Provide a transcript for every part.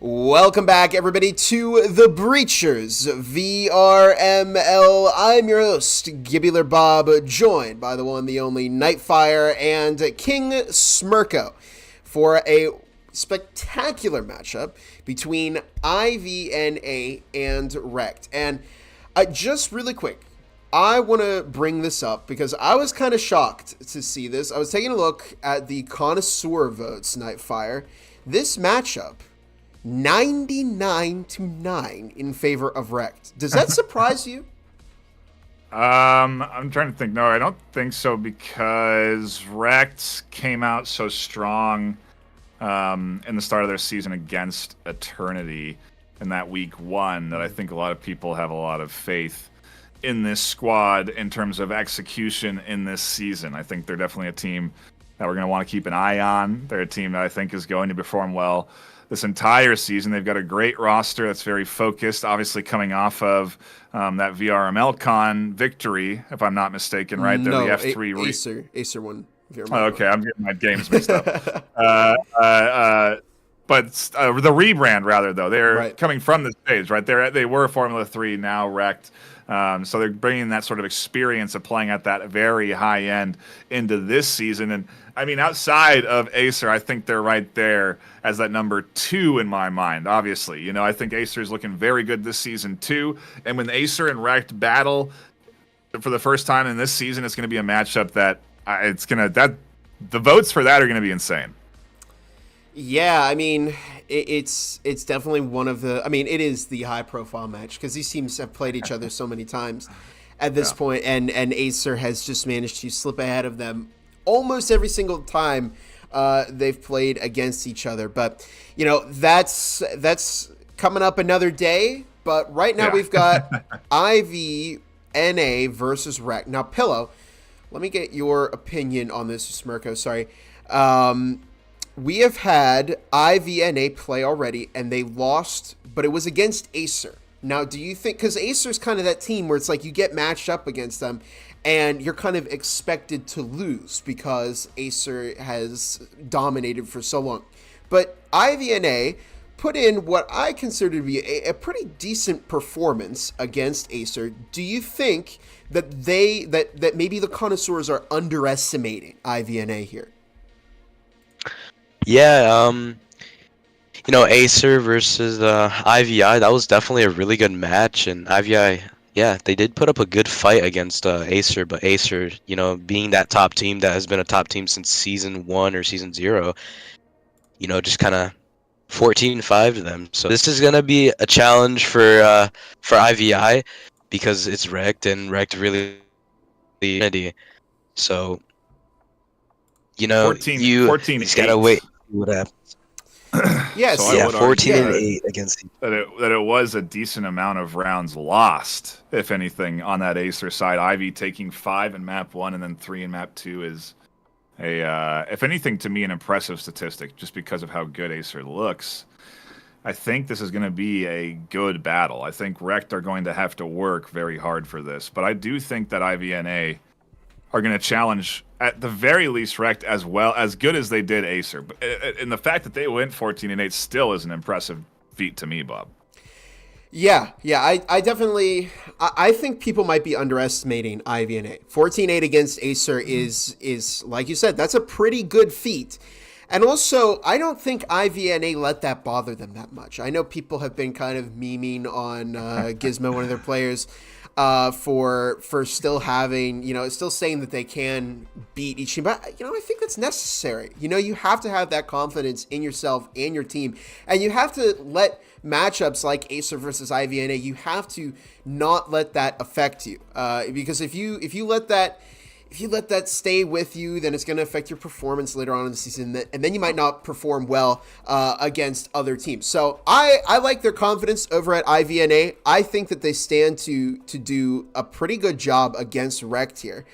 Welcome back, everybody, to The Breachers VRML. I'm your host, Gibular Bob, joined by the one, the only Nightfire and King Smirko for a spectacular matchup between IVNA and REKT. And just really quick, I want to bring this up because I was kind of shocked to see this. I was taking a look at the connoisseur votes, Nightfire. This matchup, 99-9 in favor of REKT. Does that surprise you? I'm trying to think. No, I don't think so, because REKT came out so strong in the start of their season against Eternity in that week one that I think a lot of people have a lot of faith in this squad in terms of execution in this season. I think they're definitely a team that we're going to want to keep an eye on. They're a team that I think is going to perform well this entire season. They've got a great roster that's very focused, obviously coming off of that VRML Con victory, if I'm not mistaken, right? They're no, the F3 Acer won. Oh, okay, I'm getting my games mixed up. But the rebrand, rather, though, they're coming from the stage, right? They were Formula 3, now REKT. So they're bringing that sort of experience of playing at that very high end into this season. And I mean, outside of Acer, I think they're right there as that number 2 in my mind, obviously. You know, I think Acer is looking very good this season, too. And when Acer and REKT battle for the first time in this season, it's going to be a matchup that the votes for that are going to be insane. Yeah, I mean, it's definitely one of the... I mean, it is the high-profile match because these teams have played each other so many times at this point, and Acer has just managed to slip ahead of them almost every single time they've played against each other. But, you know, that's coming up another day. But right now we've got IVNA versus REKT. Now, Pillow, let me get your opinion on this, Smirko. Sorry. We have had IVNA play already, and they lost, but it was against Acer. Now, do you think, because Acer's kind of that team where it's like you get matched up against them, and you're kind of expected to lose because Acer has dominated for so long. But IVNA put in what I consider to be a pretty decent performance against Acer. Do you think that that maybe the connoisseurs are underestimating IVNA here? Yeah, you know, Acer versus IVI, that was definitely a really good match, and IVI, yeah, they did put up a good fight against Acer, but Acer, you know, being that top team that has been a top team since Season 1 or Season 0, you know, just kind of 14-5 to them. So this is going to be a challenge for IVI because it's REKT, and REKT really unity. So, you know, 14, you just got to wait. What happens? Yes, so yeah, 14-8 against that it was a decent amount of rounds lost, if anything, on that Acer side. Ivy taking 5 in map 1 and then 3 in map 2 is if anything, to me, an impressive statistic, just because of how good Acer looks. I think this is going to be a good battle. I think REKT are going to have to work very hard for this, but I do think that IVNA are going to challenge, at the very least, REKT as well, as good as they did Acer. And the fact that they went 14-8 still is an impressive feat to me, Bob. Yeah, I definitely, I think people might be underestimating IVNA. 14-8 against Acer is, like you said, that's a pretty good feat. And also, I don't think IVNA let that bother them that much. I know people have been kind of memeing on Gizmo, one of their players, for still having, you know, still saying that they can beat each team. But, you know, I think that's necessary. You know, you have to have that confidence in yourself and your team. And you have to let matchups like Acer versus IVNA, you have to not let that affect you. Because if you let that stay with you, then it's going to affect your performance later on in the season, and then you might not perform well against other teams. So I like their confidence over at IVNA. I think that they stand to do a pretty good job against REKT here.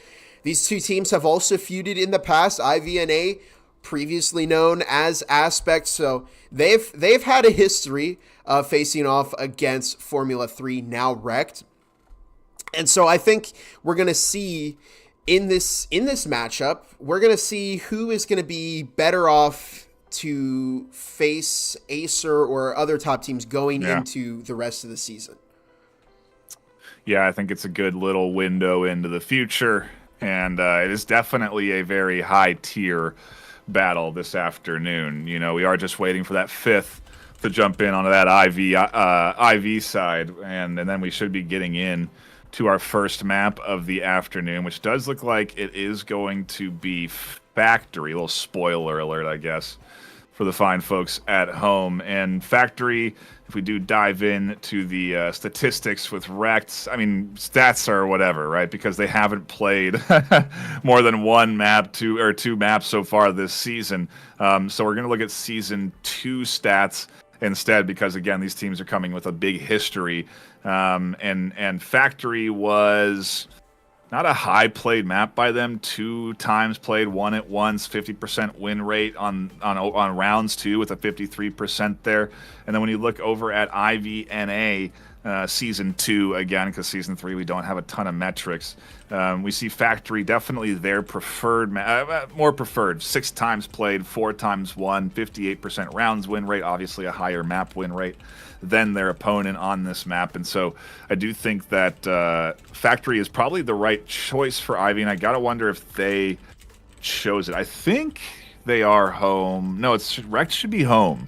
These two teams have also feuded in the past. IVNA, previously known as Aspect, so they've had a history of facing off against Formula 3, now REKT. And so I think we're going to see in this matchup, we're going to see who is going to be better off to face Acer or other top teams going into the rest of the season. Yeah, I think it's a good little window into the future, and it is definitely a very high-tier battle this afternoon. You know, we are just waiting for that fifth to jump in onto that IV side, and then we should be getting in to our first map of the afternoon, which does look like it is going to be Factory. A little spoiler alert, I guess, for the fine folks at home. And Factory, if we do dive into the statistics with REKT, I mean, stats are whatever, right? Because they haven't played more than one map, two maps so far this season. So we're going to look at Season 2 stats instead, because, again, these teams are coming with a big history. And Factory was not a high played map by them. 2 times played, won it once, 50% win rate on rounds 2 with a 53% there. And then when you look over at IVNA Season 2, again, because Season 3 we don't have a ton of metrics, we see Factory definitely their preferred, more preferred. 6 times played, 4 times won, 58% rounds win rate, obviously a higher map win rate than their opponent on this map. And so I do think that Factory is probably the right choice for Ivy, and I gotta wonder if they chose it. I think they are home. No, REKT should be home.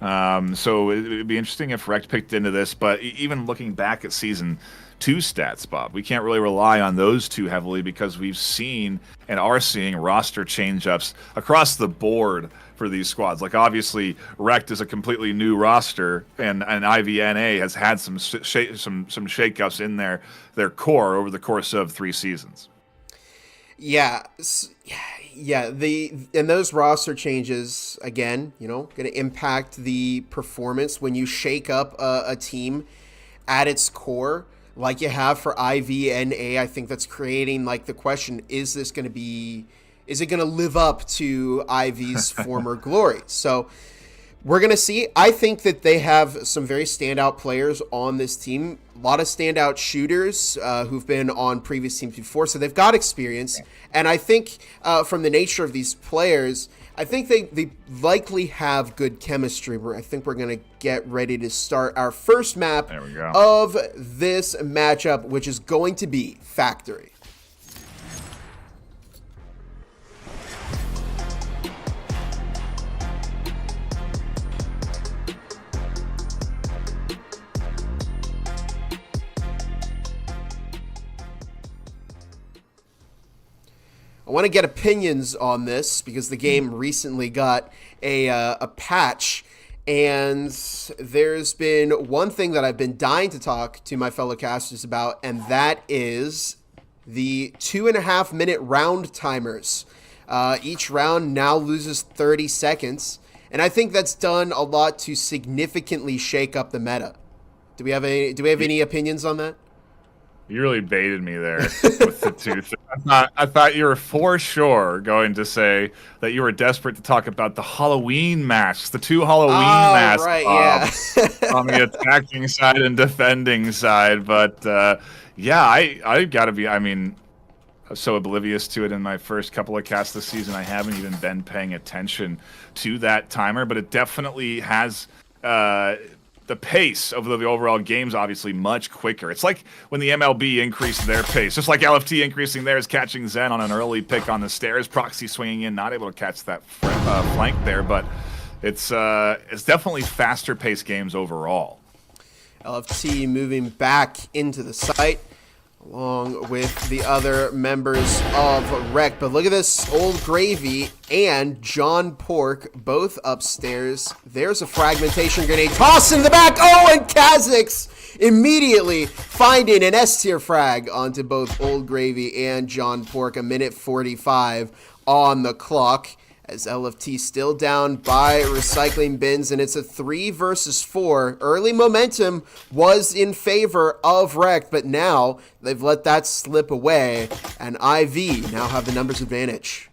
So it would be interesting if REKT picked into this, but even looking back at Season 2 stats, Bob, we can't really rely on those too heavily, because we've seen and are seeing roster change-ups across the board for these squads. Like, obviously, REKT is a completely new roster, and IVNA has had some shake-ups in their core over the course of 3 seasons. Yeah. And those roster changes, again, going to impact the performance when you shake up a team at its core, like you have for IVNA. I think that's creating the question: is it going to live up to Ivy's former glory? So we're going to see. I think that they have some very standout players on this team. A lot of standout shooters who've been on previous teams before, so they've got experience. And I think from the nature of these players, I think they likely have good chemistry. I think we're going to get ready to start our first map of this matchup, which is going to be Factory. I want to get opinions on this because the game recently got a patch, and there's been one thing that I've been dying to talk to my fellow casters about, and that is the 2.5-minute round timers. Each round now loses 30 seconds, and I think that's done a lot to significantly shake up the meta. Do we have any opinions on that? You really baited me there with the 2. I thought you were for sure going to say that you were desperate to talk about the Halloween masks, the 2 Halloween masks, right, yeah. on the attacking side and defending side. But I gotta be. I mean, I was so oblivious to it in my first couple of casts this season. I haven't even been paying attention to that timer, but it definitely has. The pace of the overall game's obviously much quicker. It's like when the MLB increased their pace, just like LFT increasing theirs, catching Zen on an early pick on the stairs, Proxy swinging in, not able to catch that flank there, but it's definitely faster paced games overall. LFT moving back into the site along with the other members of REKT. But look at this, Old Gravy and John Pork both upstairs. There's a fragmentation grenade toss in the back. Oh, and Kha'Zix immediately finding an S-tier frag onto both Old Gravy and John Pork. 1:45 on the clock, as LFT still down by recycling bins, and it's a 3 versus 4. Early momentum was in favor of REKT, but now they've let that slip away, and IV now have the numbers advantage.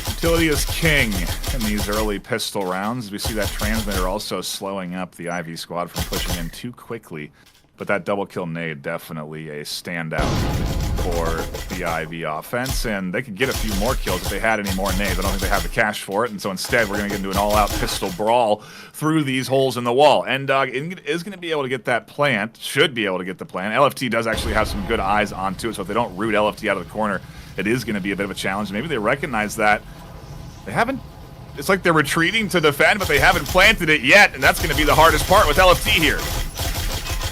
Utility is king in these early pistol rounds. We see that transmitter also slowing up the IV squad from pushing in too quickly but that double kill nade definitely a standout for the IV offense, and they could get a few more kills if they had any more nades. I don't think they have the cash for it, and so instead we're going to get into an all-out pistol brawl through these holes in the wall. N-Dog is going to be able to get that plant, should be able to get the plant. LFT does actually have some good eyes onto it, so if they don't root LFT out of the corner, it is going to be a bit of a challenge. Maybe they recognize that. They haven't, it's like they're retreating to defend, but they haven't planted it yet, and that's going to be the hardest part with LFT here.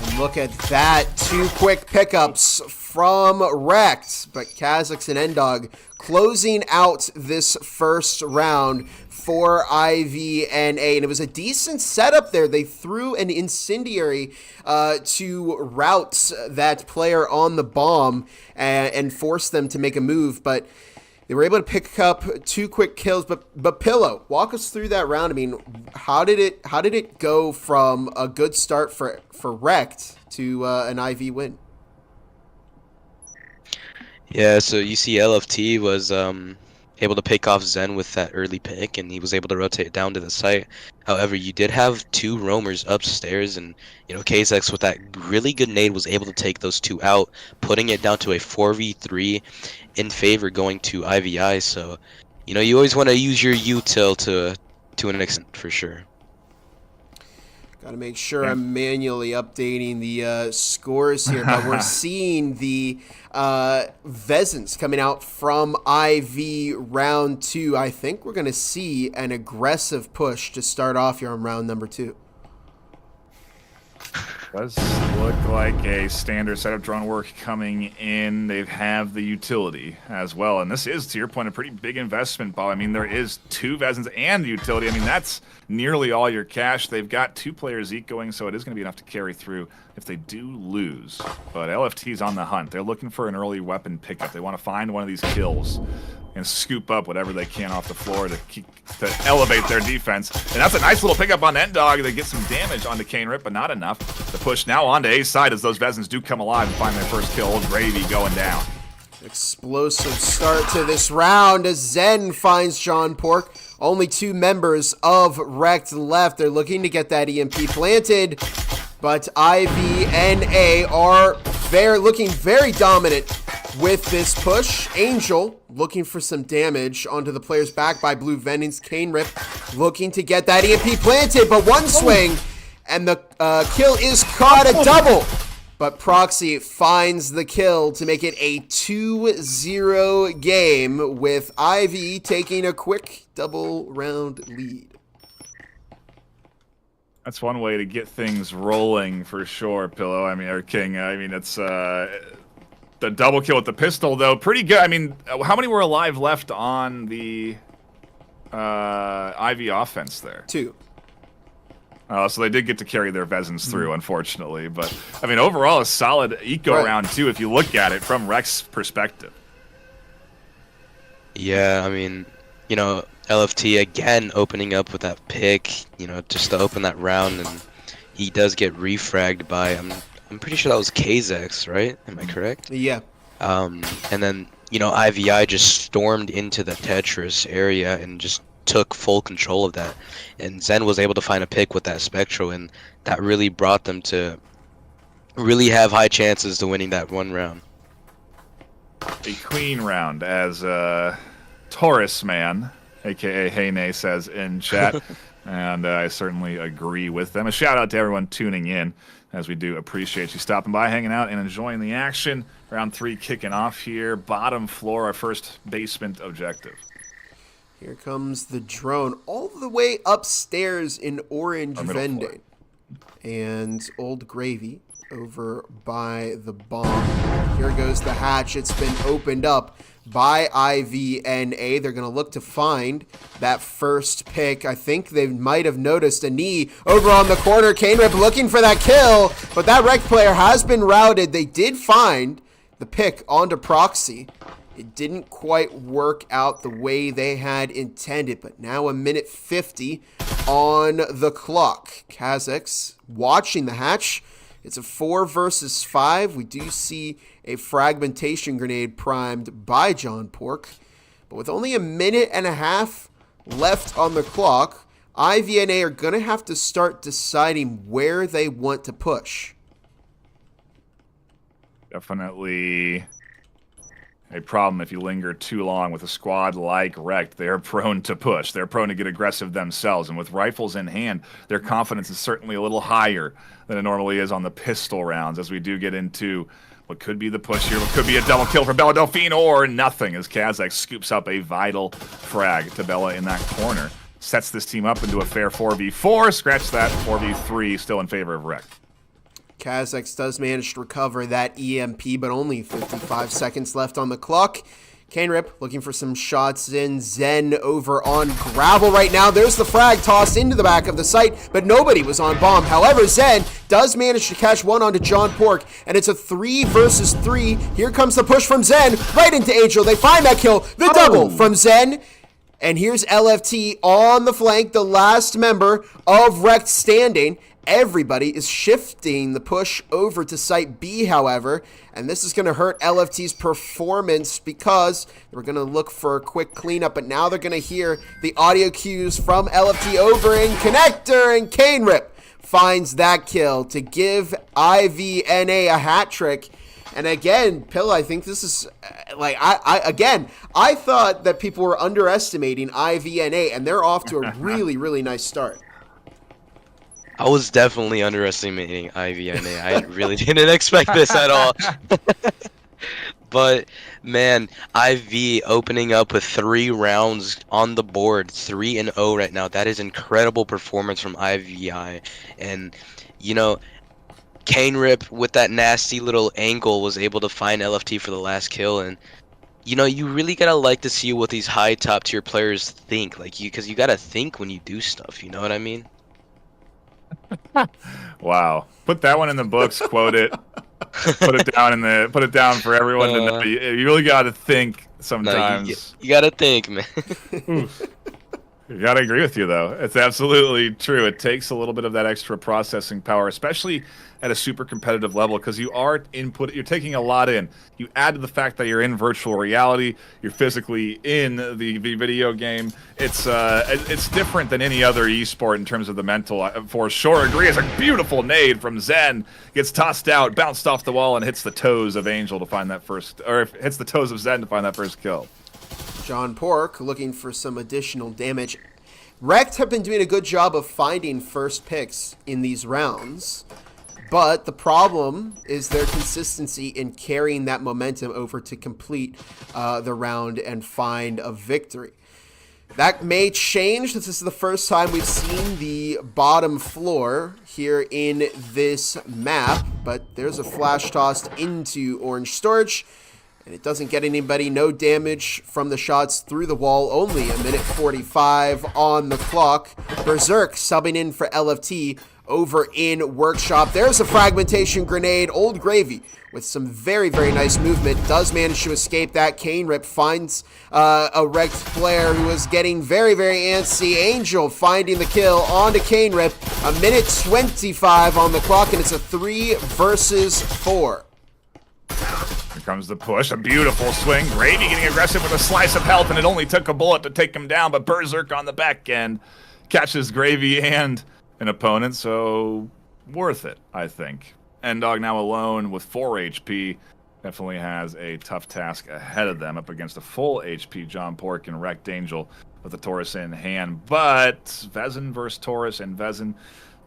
And look at that, 2 quick pickups from REKT, but Kha'Zix and N-Dog closing out this first round for IVNA, and it was a decent setup there. They threw an incendiary to rout that player on the bomb and force them to make a move, but they were able to pick up 2 quick kills. But Pillow, walk us through that round. I mean, how did it go from a good start for REKT to an IV win? Yeah, so you see LFT was able to pick off Zen with that early pick, and he was able to rotate down to the site. However, you did have 2 roamers upstairs, and Kha'Zix with that really good nade was able to take those 2 out, putting it down to a 4v3 in favor going to IVI. So, you always want to use your util to an extent for sure. Got to make sure I'm manually updating the scores here, but we're seeing the Vezins coming out from IV round 2. I think we're going to see an aggressive push to start off here on round number 2. Does look like a standard setup drone work coming in. They have the utility as well, and this is, to your point, a pretty big investment, Bob. I mean, there is 2 Vezins and utility. I mean, that's nearly all your cash. They've got 2 players each going, so it is going to be enough to carry through if they do lose. But LFT's on the hunt. They're looking for an early weapon pickup. They want to find one of these kills and scoop up whatever they can off the floor to elevate their defense. And that's a nice little pickup on N-Dog. They get some damage onto Kane Rip, but not enough. The push now onto A's side as those Vezins do come alive and find their first kill. Old Gravy going down. Explosive start to this round as Zen finds John Pork. Only 2 members of REKT left. They're looking to get that EMP planted, but IVNA are looking very dominant with this push. Angel looking for some damage onto the player's back by Blue Vendings. Kane Rip looking to get that EMP planted, but one swing and the kill is caught, a double. But Proxy finds the kill to make it a 2-0 game, with IV taking a quick double round lead. That's one way to get things rolling for sure, Pillow. I mean, or King. I mean, it's the double kill with the pistol, though. Pretty good. I mean, how many were alive left on the IV offense there? 2. So they did get to carry their Vezins through, unfortunately. But, I mean, overall, a solid eco round, too, if you look at it from REKT's perspective. Yeah, I mean, LFT again opening up with that pick, just to open that round, and he does get refragged by, I'm pretty sure that was Kha'Zix, right? Am I correct? Yeah. And then, IVI just stormed into the Tetris area and just took full control of that, and Zen was able to find a pick with that Spectral, and that really brought them to really have high chances to winning that one round. A clean round, as Taurus Man, aka Heyne, says in chat, and I certainly agree with them. A shout out to everyone tuning in, as we do appreciate you stopping by, hanging out, and enjoying the action. Round 3 kicking off here, bottom floor, our first basement objective. Here comes the drone all the way upstairs in Orange Vending. And Old Gravy over by the bomb. Here goes the hatch. It's been opened up by IVNA. They're going to look to find that first pick. I think they might have noticed a knee over on the corner. Kane Rip looking for that kill, but that REKT player has been routed. They did find the pick onto Proxy. It didn't quite work out the way they had intended, but now a minute 50 on the clock. Kha'Zix watching the hatch. It's a 4 versus 5. We do see a fragmentation grenade primed by John Pork, but with only a minute and a half left on the clock, IVNA are going to have to start deciding where they want to push. Definitely a problem if you linger too long with a squad like REKT. They are prone to push. They're prone to get aggressive themselves. And with rifles in hand, their confidence is certainly a little higher than it normally is on the pistol rounds, as we do get into what could be the push here. What could be a double kill for Bella Delphine, or nothing, as Kazakh scoops up a vital frag to Bella in that corner. Sets this team up into a fair 4v4. Scratch that 4v3, still in favor of REKT. Kazakh does manage to recover that EMP, but only 55 seconds left on the clock. Kanerip looking for some shots in. Zen over on gravel right now. There's the frag tossed into the back of the site, but nobody was on bomb. However, Zen does manage to catch one onto John Pork, and it's a 3 versus 3. Here comes the push from Zen right into Angel. They find that kill. The double from Zen. And here's LFT on the flank, the last member of REKT standing. Everybody is shifting the push over to Site B, however, and this is going to hurt LFT's performance because we're going to look for a quick cleanup, but now they're going to hear the audio cues from LFT over in Connector, and Kanerip finds that kill to give IVNA a hat trick. And again, Pill, I think this is, like, I thought that people were underestimating IVNA, and they're off to a really, really nice start. I was definitely underestimating IVNA. I really didn't expect this at all. But, man, IV opening up with 3 rounds on the board, 3-0 right now. That is incredible performance from IVI. And, you know, Kanerip with that nasty little angle was able to find LFT for the last kill. And, you know, you really gotta like to see what these high top tier players think. Like, because you gotta think when you do stuff, you know what I mean? Wow. Put that one in the books, quote it. Put it down for everyone to know. You really got to think sometimes. No, you gotta think, man. You gotta agree with you, though. It's absolutely true. It takes a little bit of that extra processing power, especially at a super competitive level, because you're taking a lot in. You add to the fact that you're in virtual reality, you're physically in the video game. It's different than any other esport in terms of the mental. For sure, agree. It's a beautiful nade from Zen. Gets tossed out, bounced off the wall, and hits the toes of Angel to find that first, or hits the toes of Zen to find that first kill. John Pork looking for some additional damage. REKT have been doing a good job of finding first picks in these rounds, but the problem is their consistency in carrying that momentum over to complete the round and find a victory. That may change. This is the first time we've seen the bottom floor here in this map, but there's a flash tossed into orange storage. And it doesn't get anybody, no damage from the shots through the wall, only a minute 45 on the clock. Berserk subbing in for LFT over in Workshop. There's a fragmentation grenade. Old Gravy with some very, very nice movement does manage to escape that. Kanerip finds a REKT player who is getting very, very antsy. Angel finding the kill onto Kanerip. A minute 25 on the clock, and it's a 3 versus 4. Here comes the push, a beautiful swing. Gravy getting aggressive with a slice of health, and it only took a bullet to take him down, but Berserk on the back end catches Gravy and an opponent, so worth it, I think. N-Dog now alone with 4 HP. Definitely has a tough task ahead of them up against a full HP John Pork and REKT Angel with the Taurus in hand. But Vezin versus Taurus, and Vezin,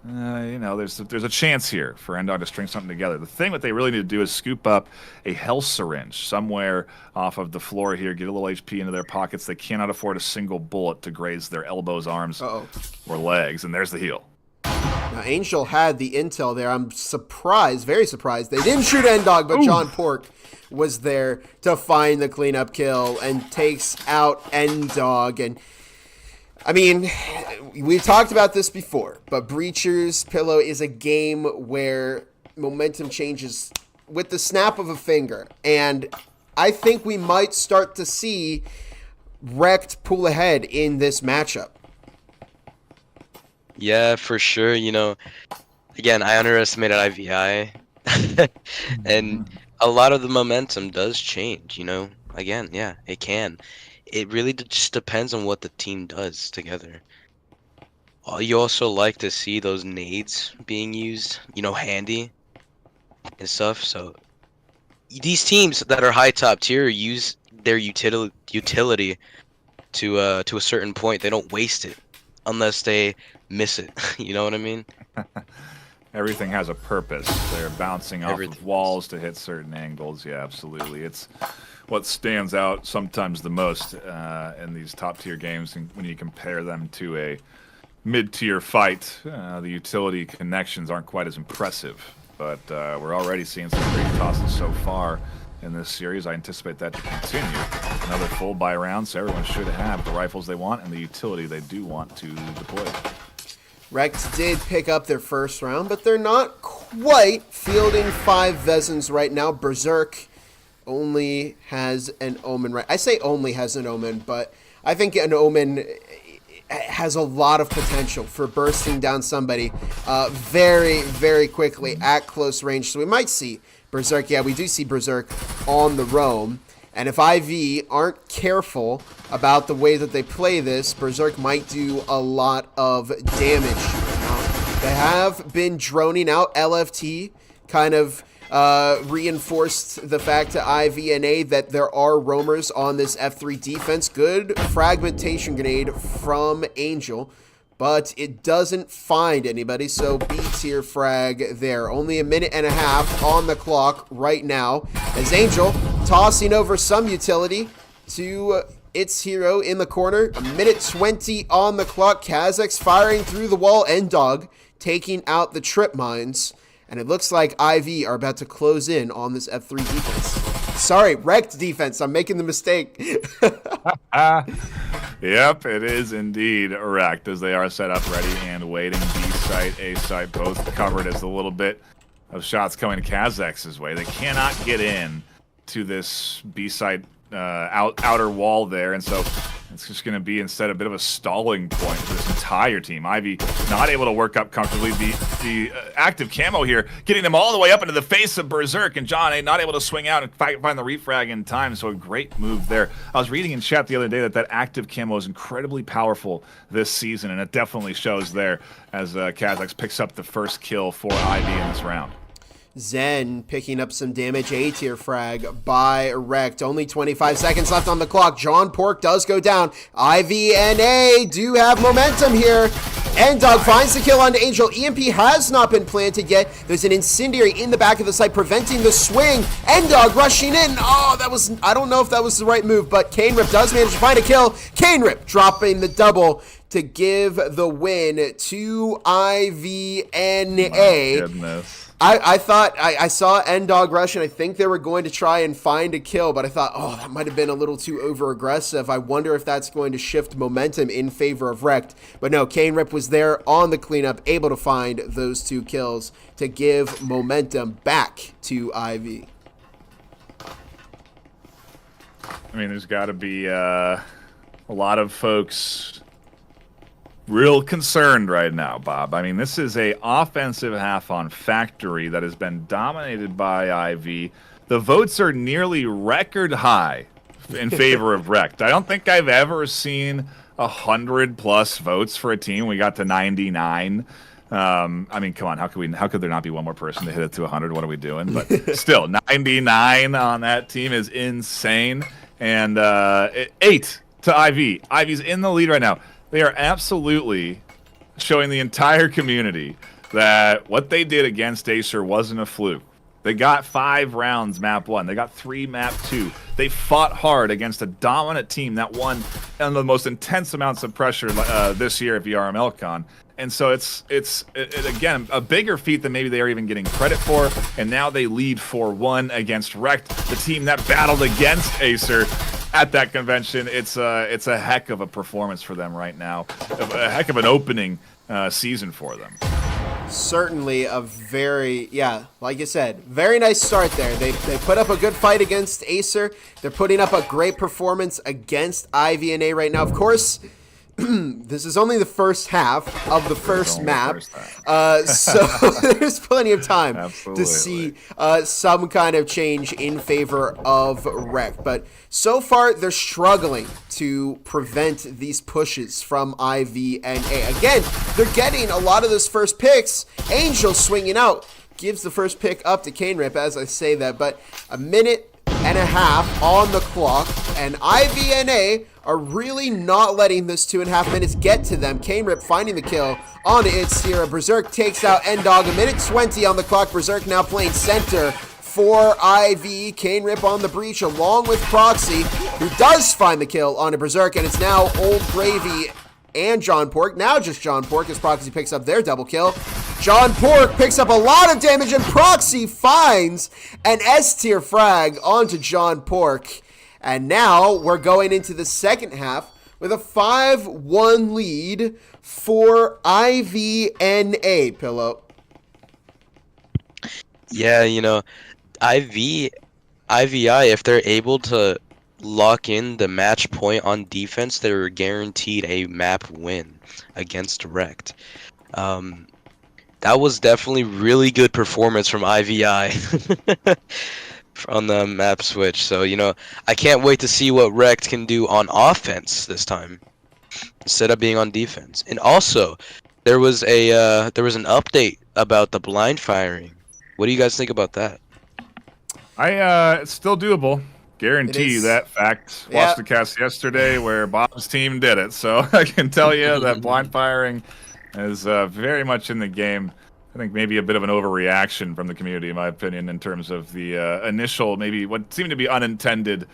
you know, there's a chance here for N-Dog to string something together. The thing that they really need to do is scoop up a health syringe somewhere off of the floor here, get a little HP into their pockets. They cannot afford a single bullet to graze their elbows, arms, or legs. And there's the heal. Now, Angel had the intel there. I'm surprised, very surprised. They didn't shoot N-Dog, but John Pork was there to find the cleanup kill and takes out N-Dog. And I mean, we've talked about this before, but Breachers Pillow is a game where momentum changes with the snap of a finger. And I think we might start to see REKT pull ahead in this matchup. Yeah, for sure. You know, again, I underestimated IVI. And a lot of the momentum does change, you know. Again, yeah, it can. It really just depends on what the team does together. You also like to see those nades being used, you know, handy and stuff. So these teams that are high top tier use their utility to a certain point. They don't waste it unless they miss it. You know what I mean? Everything has a purpose. They're bouncing off Everything of walls to hit certain angles. Yeah, absolutely. It's what stands out sometimes the most in these top-tier games, and when you compare them to a mid-tier fight, the utility connections aren't quite as impressive. But we're already seeing some great tosses so far in this series. I anticipate that to continue. Another full buy round, so everyone should have the rifles they want and the utility they do want to deploy. REKT did pick up their first round, but they're not quite fielding 5 Vezins right now. Berserk only has an Omen. Right, I say only has an Omen, but I think an Omen has a lot of potential for bursting down somebody very, very quickly at close range. So we might see Berserk. Yeah, we do see Berserk on the roam. And if IV aren't careful about the way that they play this, Berserk might do a lot of damage. They have been droning out. LFT kind of reinforced the fact to IVNA that there are roamers on this F3 defense. Good fragmentation grenade from Angel, but it doesn't find anybody, so B tier frag there. Only a minute and a half on the clock right now as Angel tossing over some utility to its hero in the corner. A minute 20 on the clock. Kazakh's firing through the wall. N-Dog taking out the trip mines. And it looks like IV are about to close in on this F3 defense. Sorry, REKT defense. I'm making the mistake. Yep, it is indeed REKT as they are set up, ready and waiting. B site, A site, both covered as a little bit of shots coming to Kazakh's way. They cannot get in to this B site outer wall there, and so it's just going to be instead a bit of a stalling point for this entire team. Ivy not able to work up comfortably. The active camo here getting them all the way up into the face of Berserk, and John A not able to swing out and find the refrag in time, so a great move there. I was reading in chat the other day that active camo is incredibly powerful this season, and it definitely shows there as Kazakhs picks up the first kill for Ivy in this round. Zen picking up some damage. A-tier frag by REKT. Only 25 seconds left on the clock. John Pork does go down. IV and A do have momentum here. N-Dog finds the kill on Angel. EMP has not been planted yet. There's an incendiary in the back of the site preventing the swing. N-Dog rushing in. Oh, that was, I don't know if that was the right move, but Kanerip does manage to find a kill. Kanerip dropping the double to give the win to IVNA. My goodness. I thought I saw N-Dog rush, and I think they were going to try and find a kill, but I thought, oh, that might have been a little too over-aggressive. I wonder if that's going to shift momentum in favor of REKT. But no, Kanerip was there on the cleanup, able to find those 2 kills to give momentum back to IV. I mean, there's got to be a lot of folks real concerned right now, Bob. I mean, this is a offensive half on Factory that has been dominated by IV. The votes are nearly record high in favor of REKT. I don't think I've ever seen 100+ votes for a team. We got to 99. I mean, come on, how could there not be one more person to hit it to 100? What are we doing? But still, 99 on that team is insane. And 8 to IV. IV's in the lead right now. They are absolutely showing the entire community that what they did against Acer wasn't a fluke. They got 5 rounds map 1. They got 3 map 2. They fought hard against a dominant team that won under the most intense amounts of pressure this year at VRML Con. And so it's again a bigger feat than maybe they are even getting credit for. And now they lead 4-1 against REKT, the team that battled against Acer at that convention. It's a heck of a performance for them right now. A heck of an opening season for them. Certainly a very, like you said, very nice start there. They put up a good fight against Acer. They're putting up a great performance against IVNA right now. Of course, this is only the first half of the first map, so there's plenty of time to see some kind of change in favor of REKT. But so far, they're struggling to prevent these pushes from IV and A. Again, they're getting a lot of those first picks. Angel swinging out, gives the first pick up to Kanerip as I say that, but a minute and a half on the clock, and IVNA are really not letting this 2.5 minutes get to them. Kanerip finding the kill on Itzira. Berserk takes out Ndog. A minute 20 on the clock. Berserk now playing center for IV. Kanerip on the breach along with Proxy, who does find the kill on a Berserk, and it's now Old Gravy and John Pork. Now just John Pork as Proxy picks up their double kill. John Pork picks up a lot of damage, and Proxy finds an S-tier frag onto John Pork. And now we're going into the second half with a 5-1 lead for IVNA, Pillow. Yeah, you know, IVI, if they're able to lock in the match point on defense, they're guaranteed a map win against REKT. That was definitely really good performance from IVI on the map switch. So, you know, I can't wait to see what REKT can do on offense this time instead of being on defense. And also, there was an update about the blind firing. What do you guys think about that? It's still doable. Guarantee you that fact. Watched the cast yesterday where Bob's team did it, so I can tell you that blind firing is very much in the game. I think maybe a bit of an overreaction from the community, in my opinion, in terms of the initial, maybe what seemed to be unintended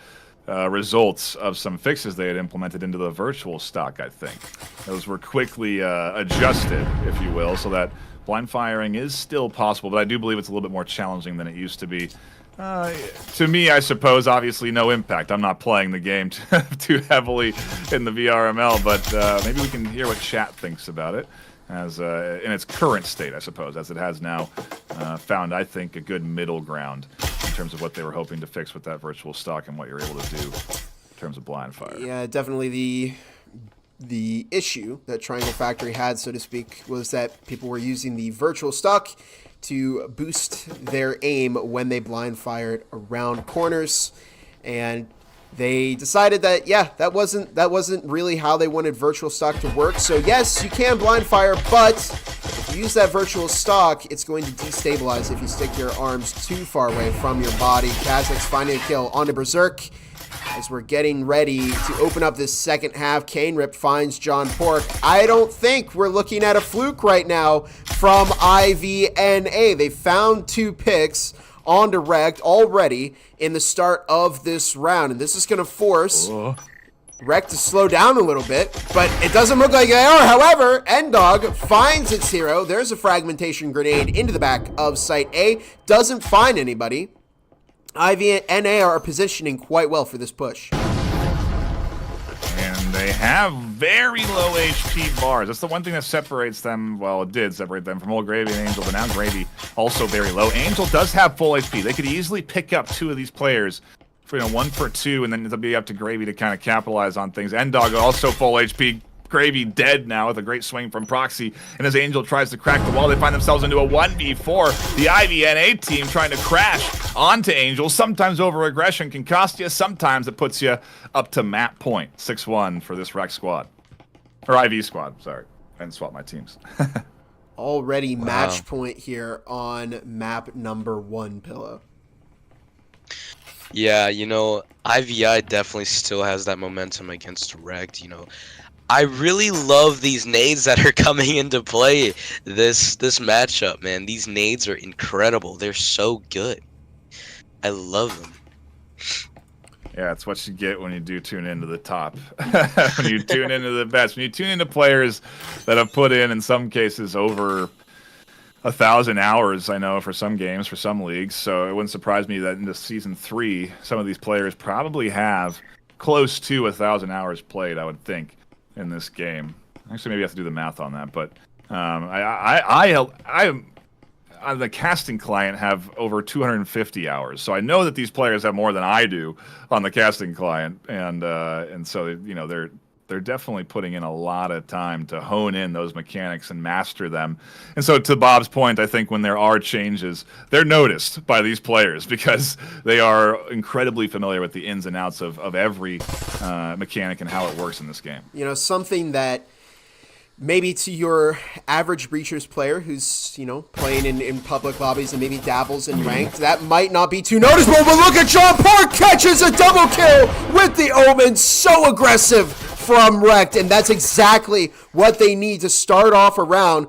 results of some fixes they had implemented into the virtual stock, I think. Those were quickly adjusted, if you will, so that blind firing is still possible, but I do believe it's a little bit more challenging than it used to be. To me, I suppose, obviously no impact. I'm not playing the game too heavily in the VRML, but maybe we can hear what chat thinks about it as in its current state, I suppose, as it has now found, I think, a good middle ground in terms of what they were hoping to fix with that virtual stock and what you're able to do in terms of blind fire. Yeah, definitely the issue that Triangle Factory had, so to speak, was that people were using the virtual stock to boost their aim when they blind fired around corners, and they decided that that wasn't really how they wanted virtual stock to work. So yes, you can blind fire, but if you use that virtual stock, it's going to destabilize if you stick your arms too far away from your body. Kazak's finding a kill onto Berserk. As we're getting ready to open up this second half, Kanerip finds John Pork. I don't think we're looking at a fluke right now from IVNA. They found 2 picks onto REKT already in the start of this round, and this is going to force REKT to slow down a little bit, but it doesn't look like they are. However, Ndog finds its hero. There's a fragmentation grenade into the back of Site A. Doesn't find anybody. IVNA are positioning quite well for this push. And they have very low HP bars. That's the one thing that separates them. Well, it did separate them from Old Gravy and Angel, but now Gravy also very low. Angel does have full HP. They could easily pick up 2 of these players for 1 for 2, and then it'll be up to Gravy to kind of capitalize on things. Ndog also full HP. Gravy dead now with a great swing from Proxy, and as Angel tries to crack the wall, they find themselves into a 1v4. The IVNA team trying to crash onto Angel. Sometimes over-aggression can cost you, sometimes it puts you up to map point. 6-1 for this REKT squad. Or IV squad, sorry. I didn't swap my teams. Already match point here on map number 1, Pillow. Yeah, you know, IVI definitely still has that momentum against REKT, you know. I really love these nades that are coming into play this matchup, man. These nades are incredible. They're so good. I love them. Yeah, it's what you get when you do tune into the top. When you tune into the best. When you tune into players that have put in some cases, over 1,000 hours, I know, for some games, for some leagues. So it wouldn't surprise me that into Season 3, some of these players probably have close to 1,000 hours played, I would think, in this game. Actually, maybe I have to do the math on that, but I on the casting client have over 250 hours, so I know that these players have more than I do on the casting client, and so you know they're definitely putting in a lot of time to hone in those mechanics and master them. And so to Bob's point, I think when there are changes, they're noticed by these players because they are incredibly familiar with the ins and outs of every mechanic and how it works in this game. You know, something that maybe to your average Breachers player who's, playing in public lobbies and maybe dabbles in ranked, that might not be too noticeable, but look at John Park catches a double kill with the Omen. So aggressive from REKT, and that's exactly what they need to start off a round.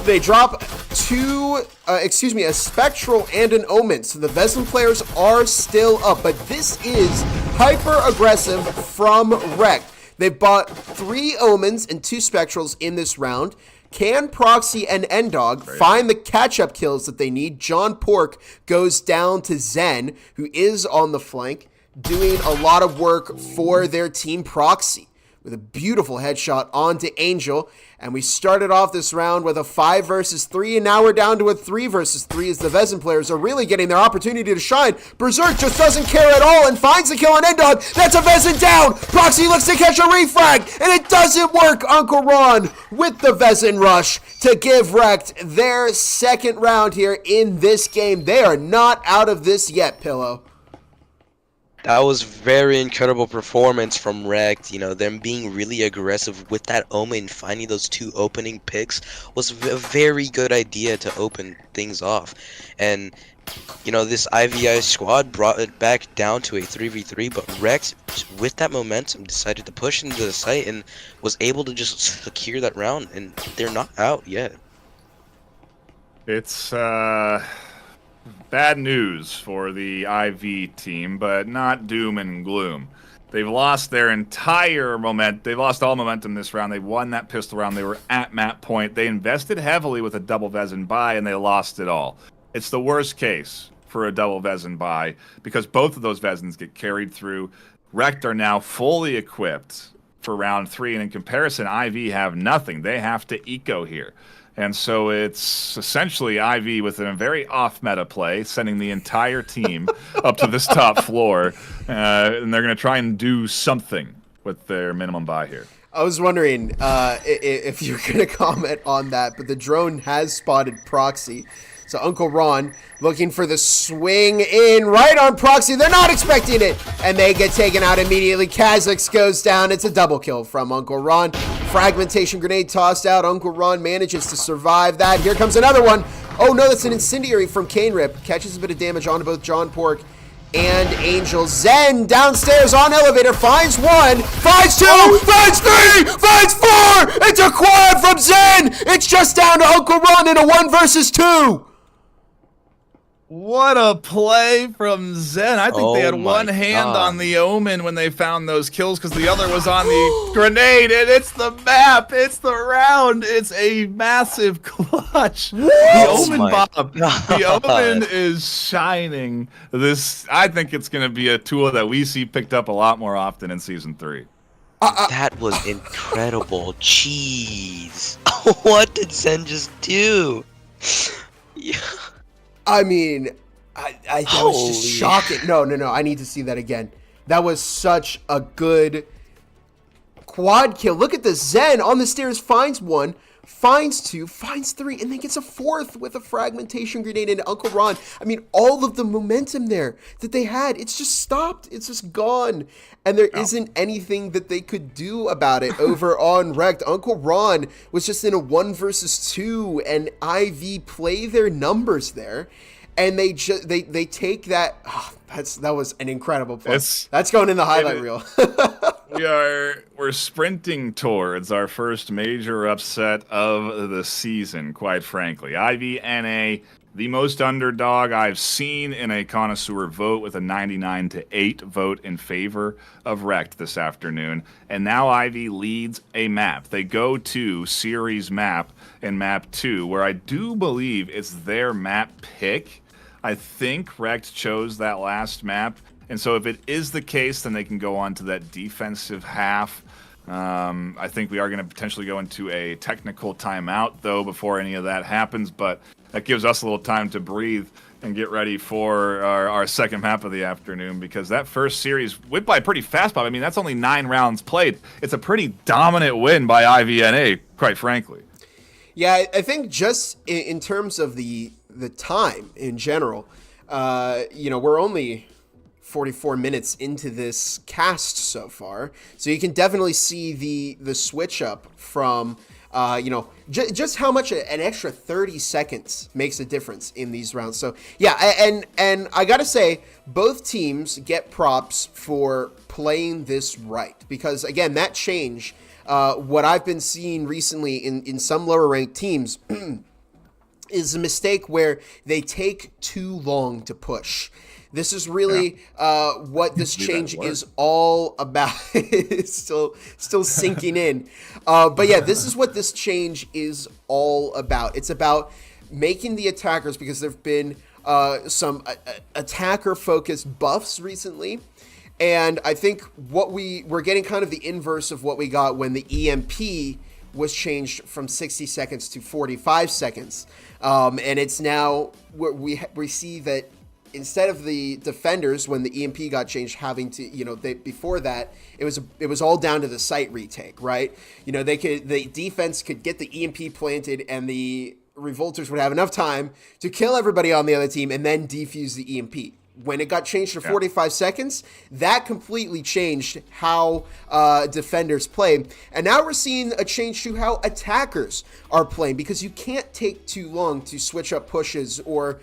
They drop a Spectral and an Omen, so the Vezin players are still up, but this is hyper aggressive from REKT. They've bought 3 Omens and 2 Spectrals in this round. Can Proxy and Endog find the catch-up kills that they need? John Pork goes down to Zen, who is on the flank, doing a lot of work for their team Proxy, with a beautiful headshot onto Angel. And we started off this round with a 5 versus 3, and now we're down to a 3 versus 3 as the Vezin players are really getting their opportunity to shine. Berserk just doesn't care at all and finds the kill on Endog. That's a Vezin down. Proxy looks to catch a refrag, and it doesn't work. Uncle Ron with the Vezin rush to give REKT their second round here in this game. They are not out of this yet, Pillow. That was very incredible performance from REKT. Them being really aggressive with that Omen, finding those 2 opening picks was a very good idea to open things off. And, this IVI squad brought it back down to a 3v3, but REKT, with that momentum, decided to push into the site and was able to just secure that round, and they're not out yet. It's, bad news for the IV team, but not doom and gloom. They've lost their entire momentum. They've lost all momentum this round. They won that pistol round. They were at map point. They invested heavily with a double Vezin buy, and they lost it all. It's the worst case for a double Vezin buy because both of those Vezins get carried through. REKT are now fully equipped for round 3, and in comparison, IV have nothing. They have to eco here. And so it's essentially IV with a very off-meta play, sending the entire team up to this top floor, and they're going to try and do something with their minimum buy here. I was wondering if you were going to comment on that, but the drone has spotted Proxy. So Uncle Ron looking for the swing in right on Proxy. They're not expecting it, and they get taken out immediately. Kha'Zix goes down. It's a double kill from Uncle Ron. Fragmentation grenade tossed out. Uncle Ron manages to survive that. Here comes another one. Oh no, that's an incendiary from Cane Rip. Catches a bit of damage onto both John Pork and Angel. Zen downstairs on elevator, finds 1, finds 2, finds 3, finds 4! It's a quad from Zen! It's just down to Uncle Ron in a 1 versus 2! What a play from Zen. I think they had one hand on the Omen when they found those kills because the other was on the grenade, and it's the map, it's the round, it's a massive clutch. The Omen Bob, the Omen is shining. I think it's going to be a tool that we see picked up a lot more often in Season 3. That was incredible. Jeez. What did Zen just do? Yeah. I mean, that was just shocking. No, I need to see that again. That was such a good quad kill. Look at the Zen on the stairs, finds 1, finds 2, finds 3, and then gets a 4th with a fragmentation grenade into Uncle Ron. I mean, all of the momentum there that they had, it's just stopped. It's just gone. And there isn't anything that they could do about it over on REKT. Uncle Ron was just in a 1 versus 2, and IV play their numbers there. And they take that. Oh, that was an incredible play. That's going in the highlight reel. We're sprinting towards our first major upset of the season, quite frankly. IVNA, the most underdog I've seen in a connoisseur vote, with a 99-8 vote in favor of REKT this afternoon. And now IV leads a map. They go to series map in map 2, where I do believe it's their map pick. I think REKT chose that last map. And so if it is the case, then they can go on to that defensive half. I think we are going to potentially go into a technical timeout, though, before any of that happens. But that gives us a little time to breathe and get ready for our second map of the afternoon, because that first series went by pretty fast, Bob. I mean, that's only 9 rounds played. It's a pretty dominant win by IVNA, quite frankly. Yeah, I think just in terms of the time in general, we're only 44 minutes into this cast so far. So you can definitely see the switch up from, just how much an extra 30 seconds makes a difference in these rounds. So yeah, and I gotta say, both teams get props for playing this right, because again, that change, what I've been seeing recently in some lower ranked teams is a mistake where they take too long to push. This is really what this change is all about. It's still sinking in. But yeah, this is what this change is all about. It's about making the attackers, because there have been some attacker-focused buffs recently. And I think we're getting kind of the inverse of what we got when the EMP was changed from 60 seconds to 45 seconds. And it's now, we see that instead of the defenders, when the EMP got changed, having to, before that, it was all down to the site retake, right? The defense could get the EMP planted, and the revolters would have enough time to kill everybody on the other team and then defuse the EMP. When it got changed to 45 seconds, that completely changed how defenders play. And now we're seeing a change to how attackers are playing, because you can't take too long to switch up pushes or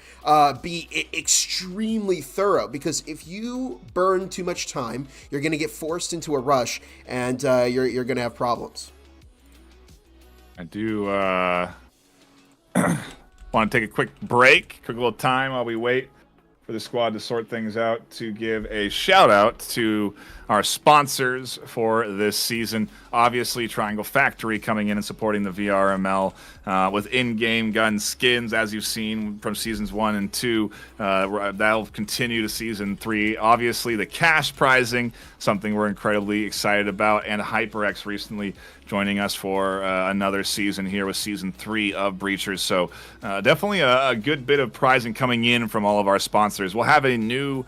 be extremely thorough, because if you burn too much time, you're going to get forced into a rush, and you're going to have problems. I do want to take a quick little time while we wait for the squad to sort things out, to give a shout out to our sponsors for this season. Obviously, Triangle Factory coming in and supporting the VRML with in-game gun skins, as you've seen from seasons 1 and 2. That'll continue to season 3. Obviously, the cash prizing, something we're incredibly excited about, and HyperX recently joining us for another season here with season 3 of Breachers. So definitely a good bit of prizing coming in from all of our sponsors. We'll have a new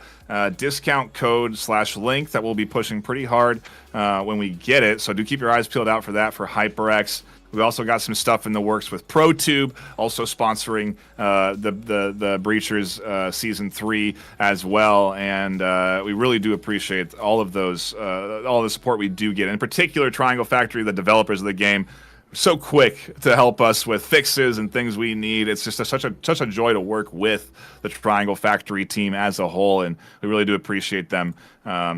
discount code / link that we'll be pushing pretty hard when we get it. So do keep your eyes peeled out for that for HyperX. We also got some stuff in the works with ProTube, also sponsoring the Breachers season 3 as well, and we really do appreciate all of those, all the support we do get. In particular, Triangle Factory, the developers of the game, so quick to help us with fixes and things we need. It's just such a joy to work with the Triangle Factory team as a whole, and we really do appreciate them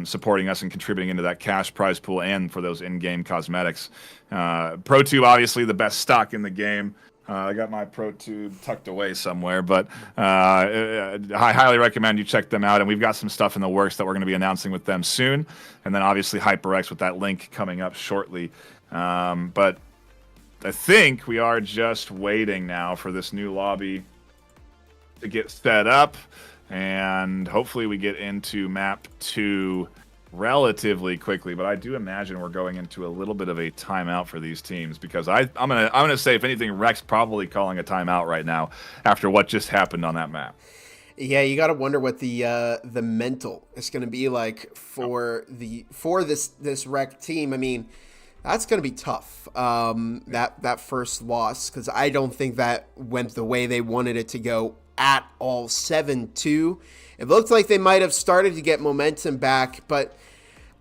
supporting us and contributing into that cash prize pool and for those in-game cosmetics. ProTube, obviously the best stock in the game. I got my ProTube tucked away somewhere, but I highly recommend you check them out, and we've got some stuff in the works that we're going to be announcing with them soon, and then obviously HyperX with that link coming up shortly. But I think we are just waiting now for this new lobby to get set up, and hopefully we get into map 2 relatively quickly. But I do imagine we're going into a little bit of a timeout for these teams, because I'm gonna say, if anything, REKT's probably calling a timeout right now after what just happened on that map. Yeah, you got to wonder what the mental is going to be like for this REKT team. I mean, that's going to be tough, that first loss, because I don't think that went the way they wanted it to go at all. 7-2. It looked like they might have started to get momentum back, but,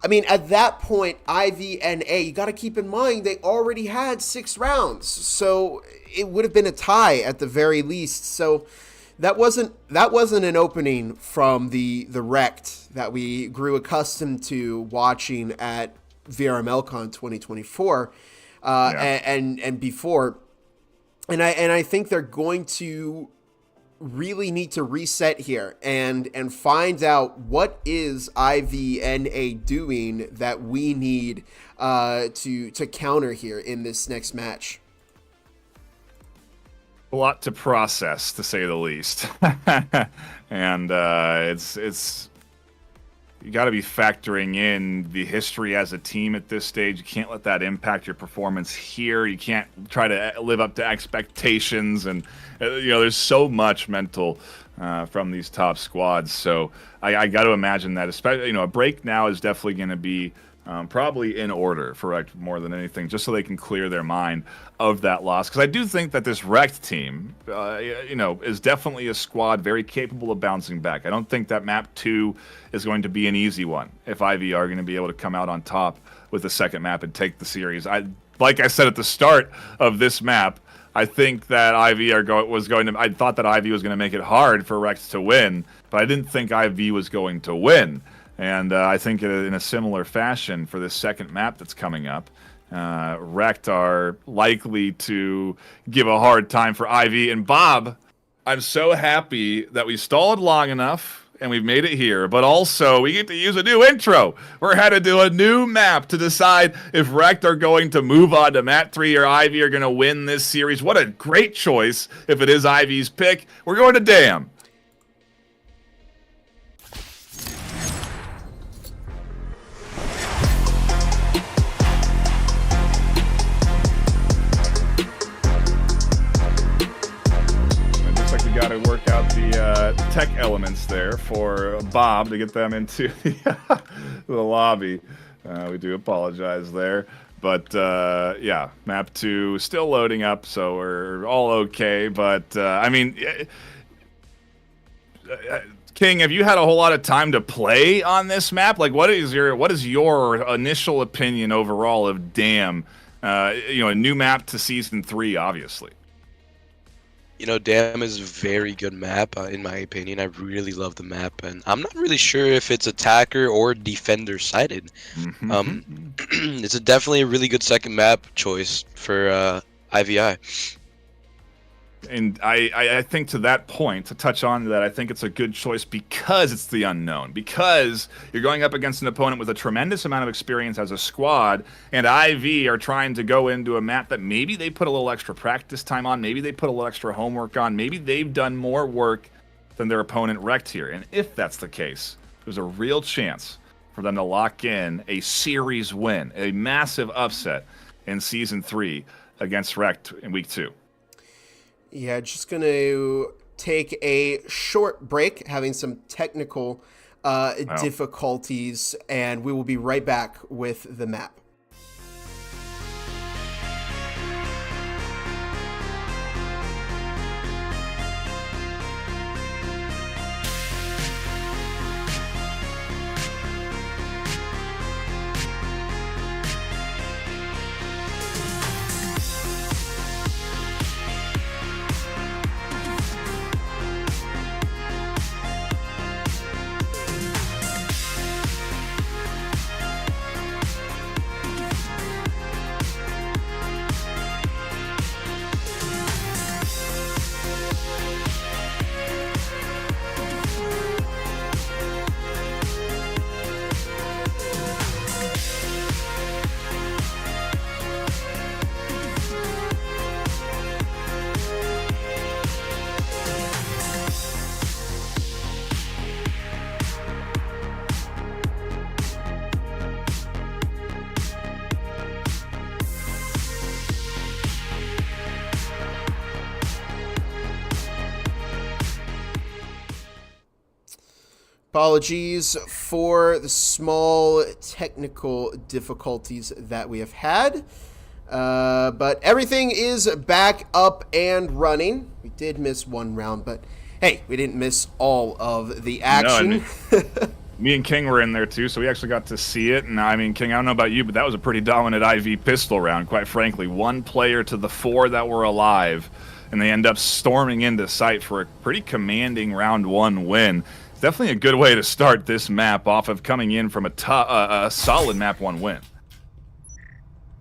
I mean, at that point, IVNA, you got to keep in mind, they already had 6 rounds, so it would have been a tie at the very least. So that wasn't an opening from the REKT that we grew accustomed to watching at VRMLCon 2024 and before, and I think they're going to really need to reset here and find out what is IVNA doing that we need to counter here in this next match. A lot to process, to say the least. And it's you got to be factoring in the history as a team at this stage. You can't let that impact your performance here. You can't try to live up to expectations, and there's so much mental from these top squads. So I got to imagine that, especially a break now is definitely going to be Probably in order for REKT more than anything, just so they can clear their mind of that loss. Because I do think that this REKT team, is definitely a squad very capable of bouncing back. I don't think that map 2 is going to be an easy one if IV are going to be able to come out on top with the second map and take the series. Like I said at the start of this map, I think that I thought that IV was going to make it hard for REKT to win, but I didn't think IV was going to win. And I think in a similar fashion for this second map that's coming up, REKT are likely to give a hard time for IV. And Bob, I'm so happy that we stalled long enough and we've made it here, but also we get to use a new intro. We're headed to a new map to decide if REKT are going to move on to map 3 or IV are going to win this series. What a great choice if it is IV's pick. We're going to Dam. Got to work out the tech elements there for Bob to get them into the lobby. We do apologize there. But, yeah, map 2 still loading up, so we're all okay. But, King, have you had a whole lot of time to play on this map? Like, what is your initial opinion overall of Dam? A new map to Season 3, obviously. Dam is a very good map, in my opinion. I really love the map, and I'm not really sure if it's attacker or defender sided. It's definitely a really good second map choice for IVI. And I think to that point, to touch on that, I think it's a good choice because it's the unknown. Because you're going up against an opponent with a tremendous amount of experience as a squad, and IV are trying to go into a map that maybe they put a little extra practice time on, maybe they put a little extra homework on, maybe they've done more work than their opponent REKT here. And if that's the case, there's a real chance for them to lock in a series win, a massive upset in Season 3 against REKT in Week 2. Yeah, just going to take a short break, having some technical difficulties, and we will be right back with the map. Apologies for the small technical difficulties that we have had, but everything is back up and running. We did miss one round, but hey, we didn't miss all of the action. No, me and King were in there too, so we actually got to see it. And I mean, King, I don't know about you, but that was a pretty dominant IV pistol round, quite frankly. One player to the 4 that were alive, and they end up storming into site for a pretty commanding round 1 win. Definitely a good way to start this map off of coming in from a solid map 1 win.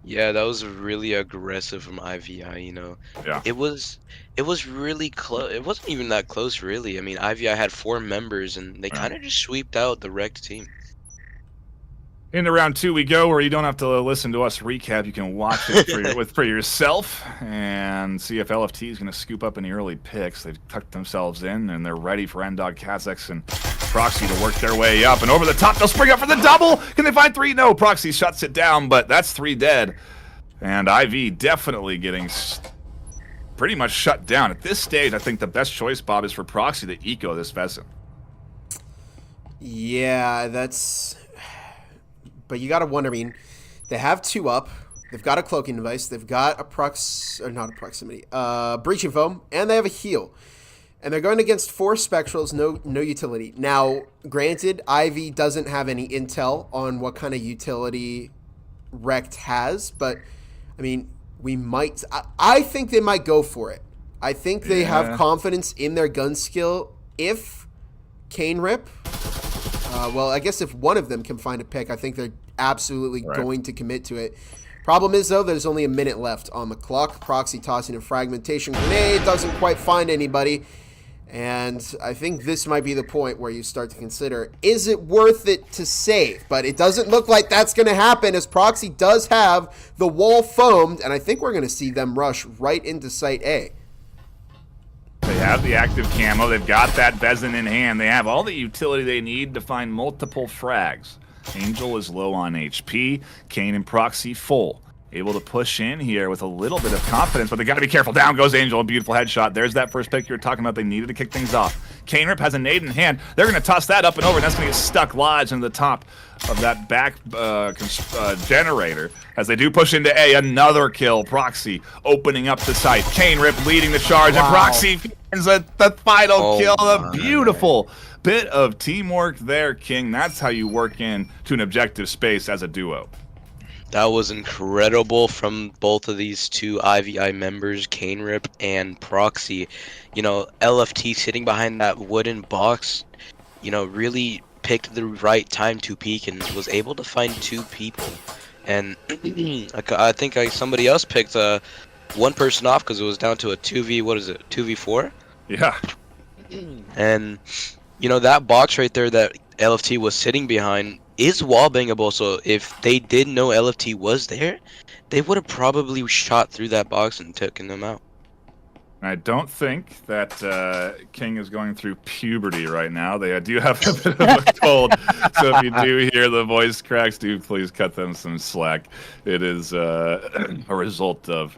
Yeah, that was really aggressive from IVI, Yeah. It was really close. It wasn't even that close, really. I mean, IVI had 4 members, and they kind of just sweeped out the REKT team. Into round 2 we go, where you don't have to listen to us recap. You can watch it for yourself and see if LFT is going to scoop up any early picks. They've tucked themselves in, and they're ready for Ndog, Kazakhs, and Proxy to work their way up. And over the top, they'll spring up for the double. Can they find 3? No, Proxy shuts it down, but that's 3 dead. And IV definitely getting pretty much shut down. At this stage, I think the best choice, Bob, is for Proxy to eco this Vezin. Yeah, that's... But you got to wonder, I mean, they have 2 up. They've got a cloaking device. They've got breaching foam, and they have a heal. And they're going against 4 spectrals, no utility. Now, granted, Ivy doesn't have any intel on what kind of utility REKT has, but I mean, I think they might go for it. I think they have confidence in their gun skill if Rip. Well, I guess if one of them can find a pick, I think they're absolutely going to commit to it. Problem is, though, there's only a minute left on the clock. Proxy tossing a fragmentation grenade, doesn't quite find anybody. And I think this might be the point where you start to consider, is it worth it to save? But it doesn't look like that's going to happen, as Proxy does have the wall foamed, and I think we're going to see them rush right into Site A. They have the active camo. They've got that Bezin in hand. They have all the utility they need to find multiple frags. Angel is low on HP. Kane and Proxy full. Able to push in here with a little bit of confidence, but they got to be careful. Down goes Angel, a beautiful headshot. There's that first pick you were talking about. They needed to kick things off. Rip has a nade in hand. They're going to toss that up and over, and that's going to get stuck lodged into the top of that back generator. As they do push into A, another kill. Proxy opening up the site. Rip leading the charge, and Proxy finds the final kill. A beautiful bit of teamwork there, King. That's how you work in to an objective space as a duo. That was incredible from both of these 2 IVI members, Rip and Proxy. You know, LFT sitting behind that wooden box, you know, really picked the right time to peek and was able to find 2 people. And I think somebody else picked one person off because it was down to a 2v4? Yeah. And, you know, that box right there that LFT was sitting behind is wallbangable, so if they did know LFT was there, they would have probably shot through that box and taken them out. I don't think that King is going through puberty right now. They do have a bit of a cold, so if you do hear the voice cracks, do please cut them some slack. It is a result of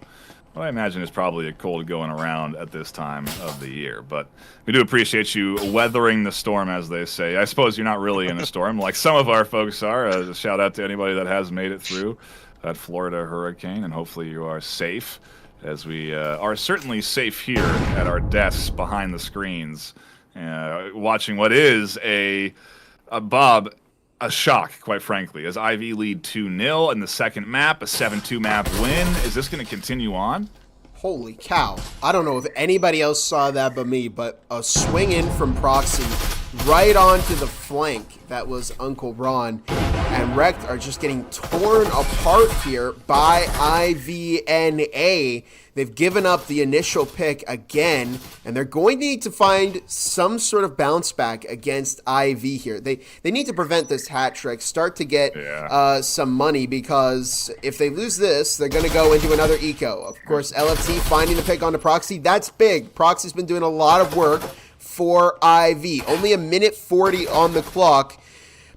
what I imagine is probably a cold going around at this time of the year. But we do appreciate you weathering the storm, as they say. I suppose you're not really in a storm like some of our folks are. A shout out to anybody that has made it through that Florida hurricane, and hopefully you are safe, as we are certainly safe here at our desks behind the screens, watching what is a shock, quite frankly, as IV lead 2-0 in the second map, a 7-2 map win. Is this going to continue on? Holy cow. I don't know if anybody else saw that but me, but a swing in from Proxy right onto the flank. That was Uncle Ron. And REKT are just getting torn apart here by IVNA. They've given up the initial pick again, and they're going to need to find some sort of bounce back against IV here. They need to prevent this hat trick, start to get some money, because if they lose this, they're going to go into another eco. Of course, LFT finding the pick onto Proxy, that's big. Proxy's been doing a lot of work for IV. Only a minute 40 on the clock.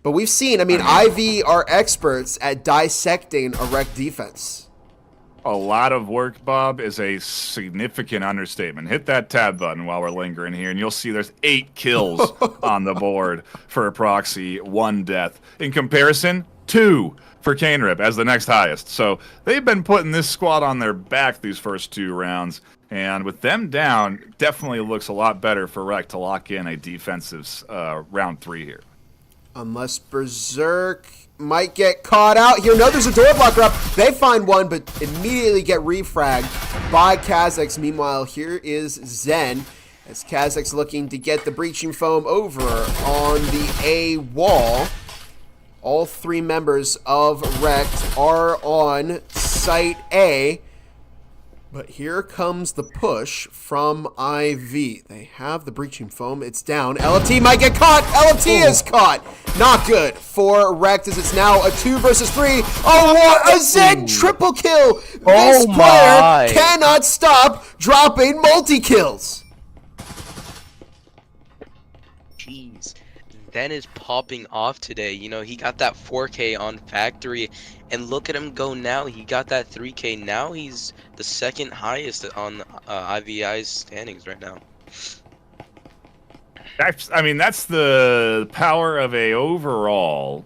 But we've seen, I mean, IV are experts at dissecting a REKT defense. A lot of work, Bob, is a significant understatement. Hit that tab button while we're lingering here, and you'll see there's 8 kills on the board for Proxy, 1 death. In comparison, 2 for Rip as the next highest. So they've been putting this squad on their back these first 2 rounds. And with them down, definitely looks a lot better for REKT to lock in a defensive round 3 here. Unless Berserk might get caught out here. No, there's a door blocker up. They find one, but immediately get refragged by Kha'Zix. Meanwhile, here is Zen, as Kha'Zix looking to get the breaching foam over on the A wall. All 3 members of REKT are on Site A. But here comes the push from IV. They have the breaching foam. It's down. LFT might get caught. LFT is caught. Not good for REKT, as it's now a 2 versus 3. Oh, what a Zen triple kill. This player cannot stop dropping multi-kills. Jeez. Zen is popping off today. You know, he got that 4K on Factory, and look at him go now. He got that 3K. Now he's the second highest on IVI's standings right now. That's the power of a overall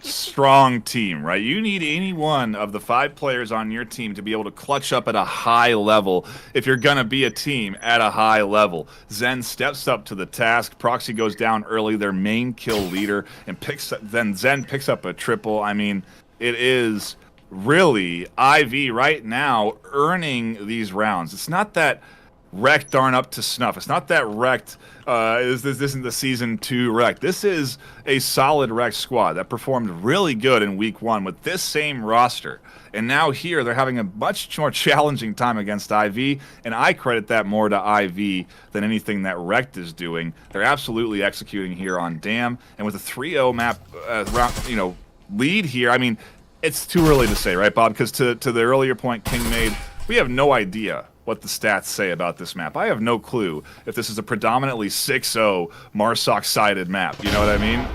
strong team, right? You need any one of the 5 players on your team to be able to clutch up at a high level if you're going to be a team at a high level. Zen steps up to the task. Proxy goes down early, their main kill leader, and then Zen picks up a triple. I mean, it is really IV right now earning these rounds. It's not that REKT aren't up to snuff. It's not that REKT this isn't the season 2 REKT. This is a solid REKT squad that performed really good in week 1 with this same roster. And now here they're having a much more challenging time against IV, and I credit that more to IV than anything that REKT is doing. They're absolutely executing here on Dam, and with a 3-0 map lead here, I mean, it's too early to say, right, Bob? Because to the earlier point King made, we have no idea what the stats say about this map. I have no clue if this is a predominantly 6-0 Marsoc-sided map. You know what I mean?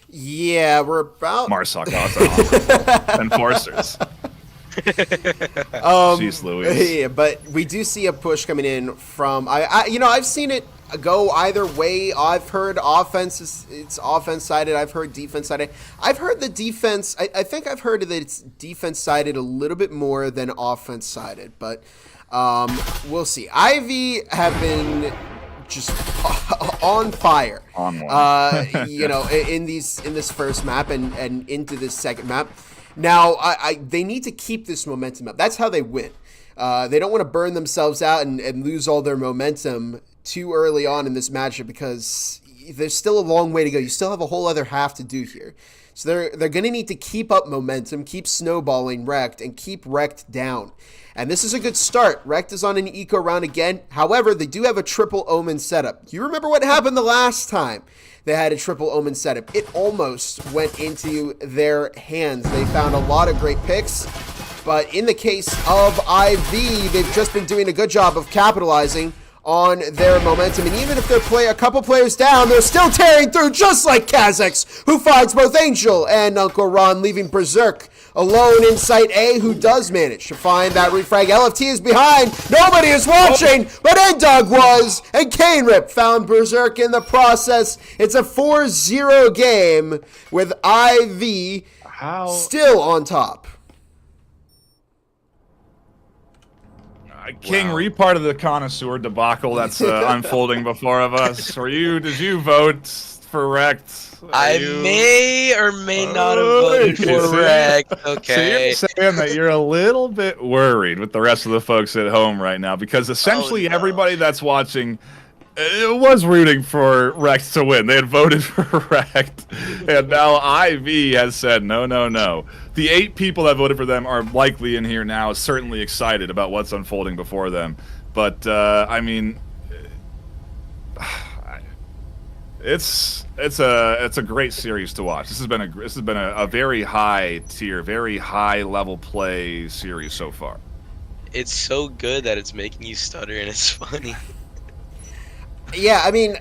Yeah, we're about... Marsoc, awesome. Enforcers. Jeez Louise. Yeah, but we do see a push coming in from... I've seen it go either way. I've heard it's offense-sided. I've heard defense-sided. I've heard the defense... I think I've heard that it's defense-sided a little bit more than offense-sided, but... we'll see. IV have been just on fire. On one. In this first map and into this second map. Now, they need to keep this momentum up. That's how they win. They don't want to burn themselves out and lose all their momentum too early on in this matchup because there's still a long way to go. You still have a whole other half to do here. So they're going to need to keep up momentum, keep snowballing REKT, and keep REKT down. And this is a good start. REKT is on an eco round again. However, they do have a triple Omen setup. You remember what happened the last time they had a triple Omen setup? It almost went into their hands. They found a lot of great picks. But in the case of IV, they've just been doing a good job of capitalizing on their momentum, and even if they're a couple players down, they're still tearing through just like Kha'Zix, who finds both Angel and Uncle Ron, leaving Berserk alone in site A, who does manage to find that refrag. LFT is behind, nobody is watching, but Endog was, and Kanerip found Berserk in the process. It's a 4-0 game with IV still on top. King, were you part of the connoisseur debacle that's unfolding before of us? Did you vote for REKT? I may or may not have voted for REKT. Okay. So you're saying that you're a little bit worried with the rest of the folks at home right now because essentially everybody that's watching was rooting for REKT to win. They had voted for REKT, and now IV has said no, no, no. The 8 people that voted for them are likely in here now, certainly excited about what's unfolding before them. But I mean, it's a great series to watch. This has been a very high tier, very high level play series so far. It's so good that it's making you stutter, and it's funny. Yeah, I mean,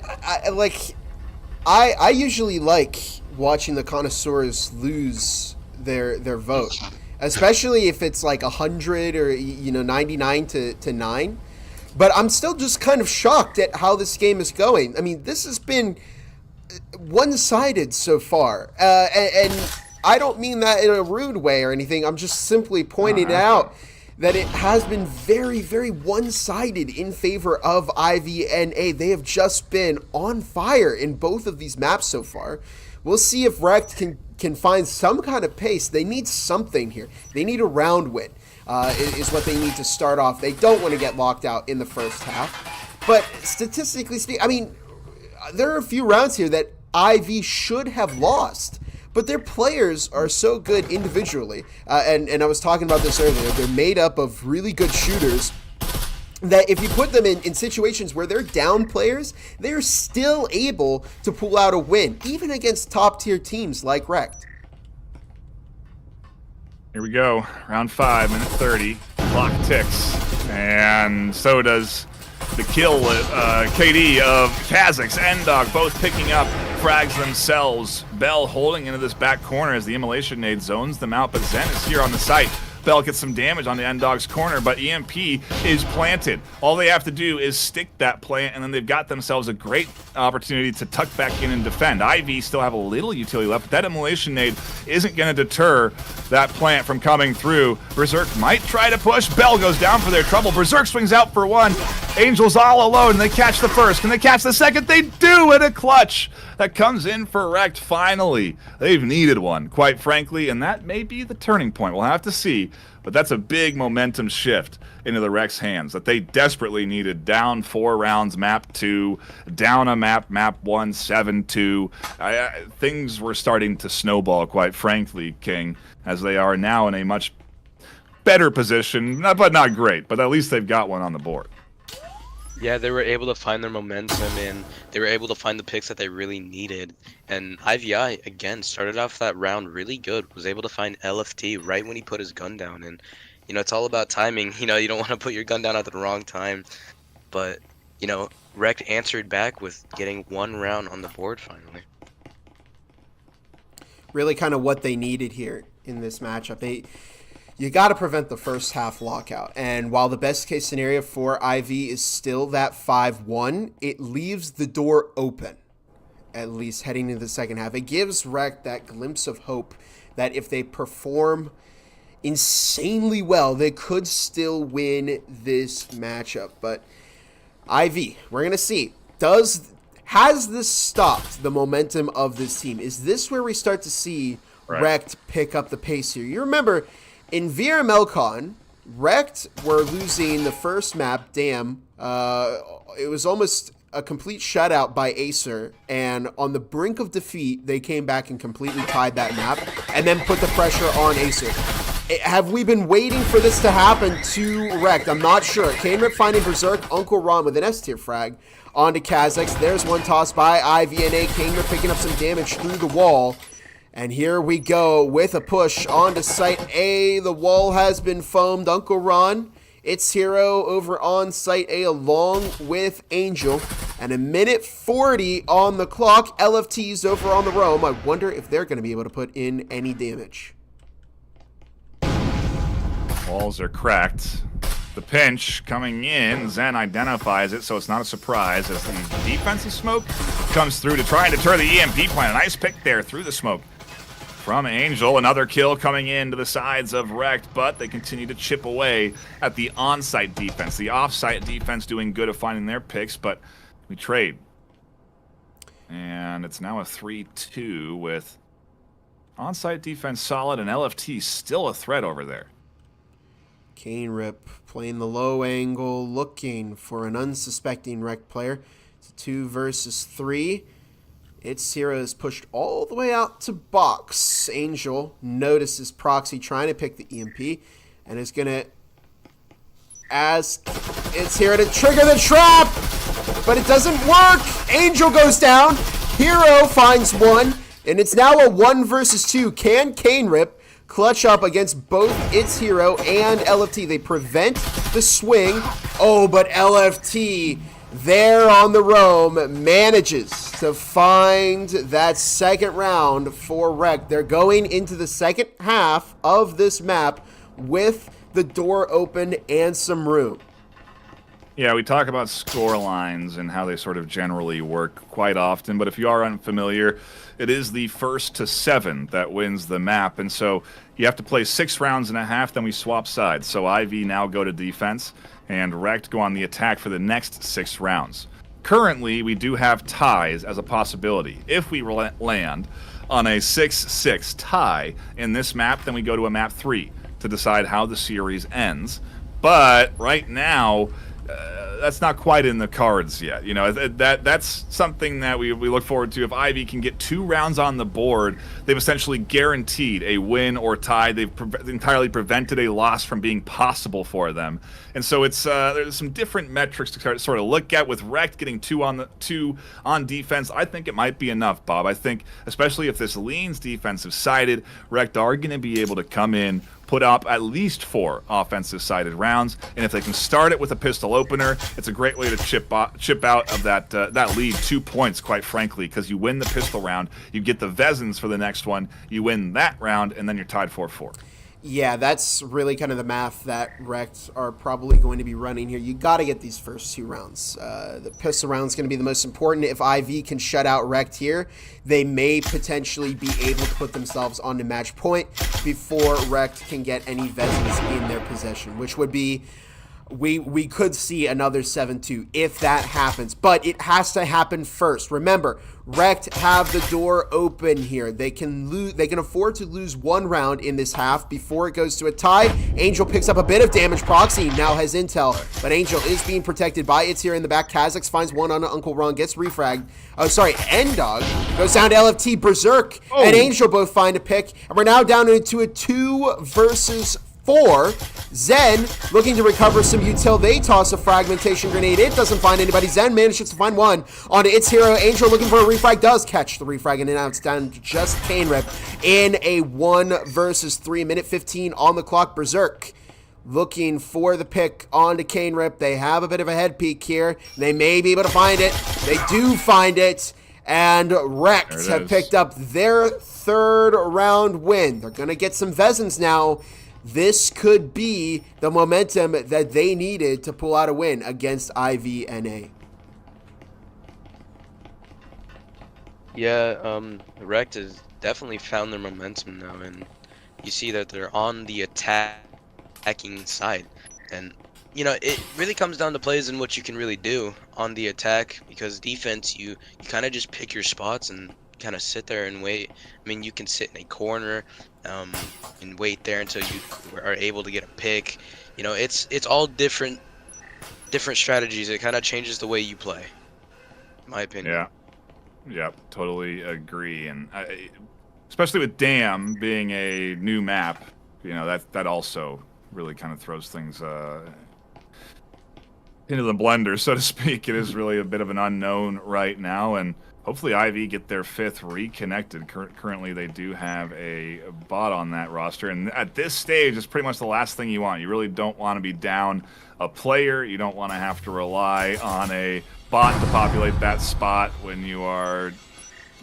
I usually like watching the connoisseurs lose their vote, especially if it's like 100 or 99 to 9. But I'm still just kind of shocked at how this game is going. I mean, this has been one-sided so far, and I don't mean that in a rude way or anything. I'm just simply pointing out that it has been very, very one-sided in favor of IVNA. They have just been on fire in both of these maps so far. We'll see if REKT can find some kind of pace. They need something here. They need a round win, is what they need to start off. They don't want to get locked out in the first half. But statistically speaking, I mean, there are a few rounds here that IV should have lost. But their players are so good individually, and I was talking about this earlier, they're made up of really good shooters that if you put them in situations where they're down players, they're still able to pull out a win, even against top-tier teams like REKT. Here we go, round 5, minute 30, clock ticks, and so does the kill with KD of Kha'Zix and Endog, both picking up frags themselves. Bell holding into this back corner as the immolation nade zones them out, but Zen is here on the site. Bell gets some damage on the N-Dog's corner, but EMP is planted. All they have to do is stick that plant, and then they've got themselves a great opportunity to tuck back in and defend. IV still have a little utility left, but that immolation nade isn't going to deter that plant from coming through. Berserk might try to push. Bell goes down for their trouble. Berserk swings out for one. Angel's all alone, and they catch the first. Can they catch the second? They do, in a clutch that comes in for REKT finally. They've needed one, quite frankly, and that may be the turning point. We'll have to see, but that's a big momentum shift into the REKT's hands that they desperately needed. Down 4 rounds, map 2, down a map 1, 7-2. Things were starting to snowball, quite frankly, King, as they are now in a much better position, but not great, but at least they've got one on the board. Yeah, they were able to find their momentum, and they were able to find the picks that they really needed. And IVI, again, started off that round really good, was able to find LFT right when he put his gun down. And, you know, it's all about timing. You know, you don't want to put your gun down at the wrong time. But, you know, REKT answered back with getting 1 round on the board finally. Really kind of what they needed here in this matchup. You got to prevent the first half lockout. And while the best case scenario for IV is still that 5-1, it leaves the door open, at least heading into the second half. It gives REKT that glimpse of hope that if they perform insanely well, they could still win this matchup. But IV, we're going to see. Has this stopped the momentum of this team? Is this where we start to see REKT pick up the pace here? You remember, in VRML REKT were losing the first map, Damn. It was almost a complete shutout by Acer, and on the brink of defeat, they came back and completely tied that map, and then put the pressure on Acer. Have we been waiting for this to happen to REKT? I'm not sure. KaneRip finding Berserk, Uncle Ron with an S-tier frag onto Kazakhs. There's one toss by IVNA. KaneRip picking up some damage through the wall. And here we go with a push onto Site A. The wall has been foamed. Uncle Ron, it's Hero over on Site A along with Angel. And 1:40 on the clock. LFT's over on the roam. I wonder if they're going to be able to put in any damage. Walls are cracked. The pinch coming in. Zen identifies it, so it's not a surprise as the defensive smoke comes through to try and deter the EMP plant. A nice pick there through the smoke from Angel. Another kill coming in to the sides of REKT, but they continue to chip away at the on-site defense. The off-site defense doing good at finding their picks, but we trade. And it's now a 3-2 with on-site defense solid and LFT still a threat over there. KaneRip playing the low angle, looking for an unsuspecting REKT player. It's a 2 versus 3. Its Hero is pushed all the way out to box. Angel notices Proxy trying to pick the EMP and is going to ask Its Hero to trigger the trap, but it doesn't work. Angel goes down. Hero finds one, and it's now a 1 versus 2. Can KaneRip clutch up against both Its Hero and LFT? They prevent the swing. Oh, but LFT there on the roam manages to find that second round for REKT. They're going into the second half of this map with the door open and some room. Yeah, we talk about score lines and how they sort of generally work quite often, but if you are unfamiliar, it is the 1st to 7 that wins the map, and so you have to play 6 rounds and a half, then we swap sides. So IV now go to defense, and REKT go on the attack for the next 6 rounds. Currently, we do have ties as a possibility. If we land on a 6-6 tie in this map, then we go to a map 3 to decide how the series ends. But right now, that's not quite in the cards yet. You know, that's something that we look forward to. If Ivy can get 2 rounds on the board, they've essentially guaranteed a win or tie. They've entirely prevented a loss from being possible for them. And so it's there's some different metrics to sort of look at. With REKT getting 2 on defense, I think it might be enough, Bob. I think especially if this leans defensive sided, REKT are going to be able to come in, put up at least 4 offensive-sided rounds, and if they can start it with a pistol opener, it's a great way to chip out of that lead 2 points, quite frankly, because you win the pistol round, you get the Vezins for the next one, you win that round, and then you're tied 4-4. Yeah, that's really kind of the math that REKT are probably going to be running here. You got to get these first 2 rounds. The pistol round is going to be the most important. If IV can shut out REKT here, they may potentially be able to put themselves on the match point before REKT can get any Vezins in their possession, which would be... We could see another 7-2 if that happens, but it has to happen first. Remember, REKT have the door open here. They can lose. They can afford to lose 1 round in this half before it goes to a tie. Angel picks up a bit of damage. Proxy now has intel, but Angel is being protected by It's here in the back. Kha'Zix finds one on Uncle Ron, gets refragged. Oh, sorry, N-Dog goes down to LFT. Berserk and Angel both find a pick, and we're now down into a 2 versus 4. Zen looking to recover some util. They toss a fragmentation grenade. It doesn't find anybody. Zen manages to find one on its hero. Angel looking for a refrag. Does catch the refrag, and now it's down to just Kanerip in a 1 versus 3. Minute 15 on the clock. Berserk looking for the pick onto Kanerip. They have a bit of a head peek here. They may be able to find it. They do find it. And REKT have picked up their 3rd round win. They're going to get some Vezins now. This could be the momentum that they needed to pull out a win against IVNA. Yeah, REKT has definitely found their momentum now, and you see that they're on the attacking side. And, you know, it really comes down to plays and what you can really do on the attack, because defense, you kind of just pick your spots and kind of sit there and wait. I mean, you can sit in a corner and wait there until you are able to get a pick. You know, it's all different strategies. It kind of changes the way you play, in my opinion. Yeah, totally agree. And especially with Dam being a new map, you know, that also really kind of throws things into the blender, so to speak. It is really a bit of an unknown right now, and hopefully IV get their 5th reconnected. Currently, they do have a bot on that roster, and at this stage, it's pretty much the last thing you want. You really don't want to be down a player. You don't want to have to rely on a bot to populate that spot when you are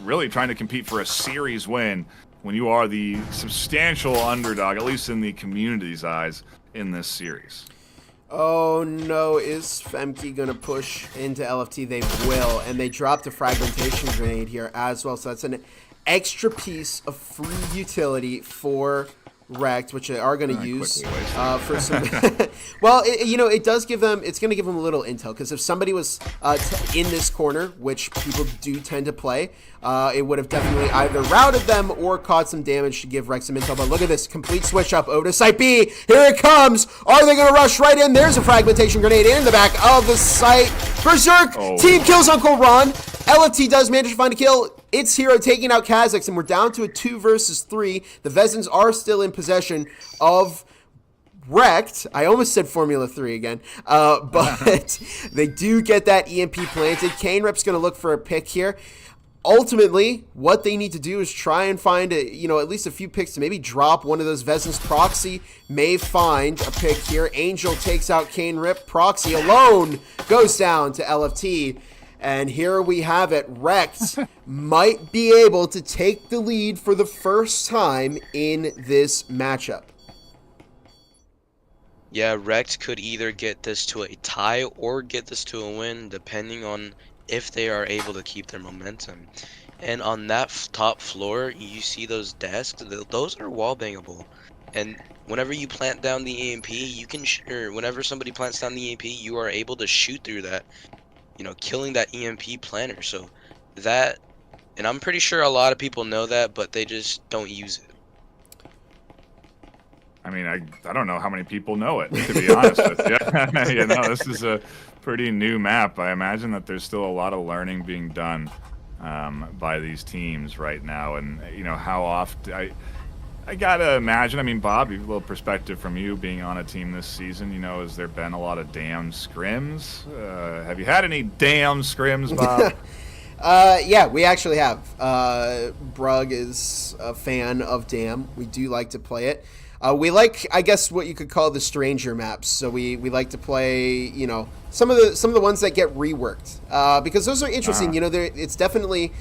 really trying to compete for a series win, when you are the substantial underdog, at least in the community's eyes, in this series. Oh no, is Femke going to push into LFT? They will, and they dropped a fragmentation grenade here as well, so that's an extra piece of free utility for REKT, which they are going to use for some... Well, it does give them... It's going to give them a little intel, because if somebody was in this corner, which people do tend to play, it would have definitely either routed them or caused some damage to give REKT some intel. But look at this complete switch up over to Site B. Here it comes. Are they going to rush right in? There's a fragmentation grenade in the back of the site. Berserk team kills Uncle Ron. LFT does manage to find a kill. It's Hero taking out Kha'Zix, and we're down to a 2 versus 3. The Vezins are still in possession of REKT. I almost said Formula 3 again, but they do get that EMP planted. Kanerip's going to look for a pick here. Ultimately, what they need to do is try and find at least a few picks to maybe drop one of those Vezins. Proxy may find a pick here. Angel takes out Kanerip. Proxy alone goes down to LFT. And here we have it. REKT might be able to take the lead for the first time in this matchup. Yeah, REKT could either get this to a tie or get this to a win, depending on if they are able to keep their momentum. And on that top floor, you see those desks. Those are wall bangable. And whenever you plant down the EMP, you can, or whenever somebody plants down the EMP, you are able to shoot through that, killing that EMP planter. So that, and I'm pretty sure a lot of people know that, but they just don't use it. I mean, I don't know how many people know it, to be honest with you. This is a pretty new map. I imagine that there's still a lot of learning being done by these teams right now. And, how often... I gotta imagine, I mean, Bob, you have a little perspective from you being on a team this season. Has there been a lot of damn scrims? Have you had any damn scrims, Bob? Yeah, we actually have. Brug is a fan of Dam. We do like to play it. We like, I guess, what you could call the stranger maps. So we like to play, some of the ones that get reworked, because those are interesting. It's definitely,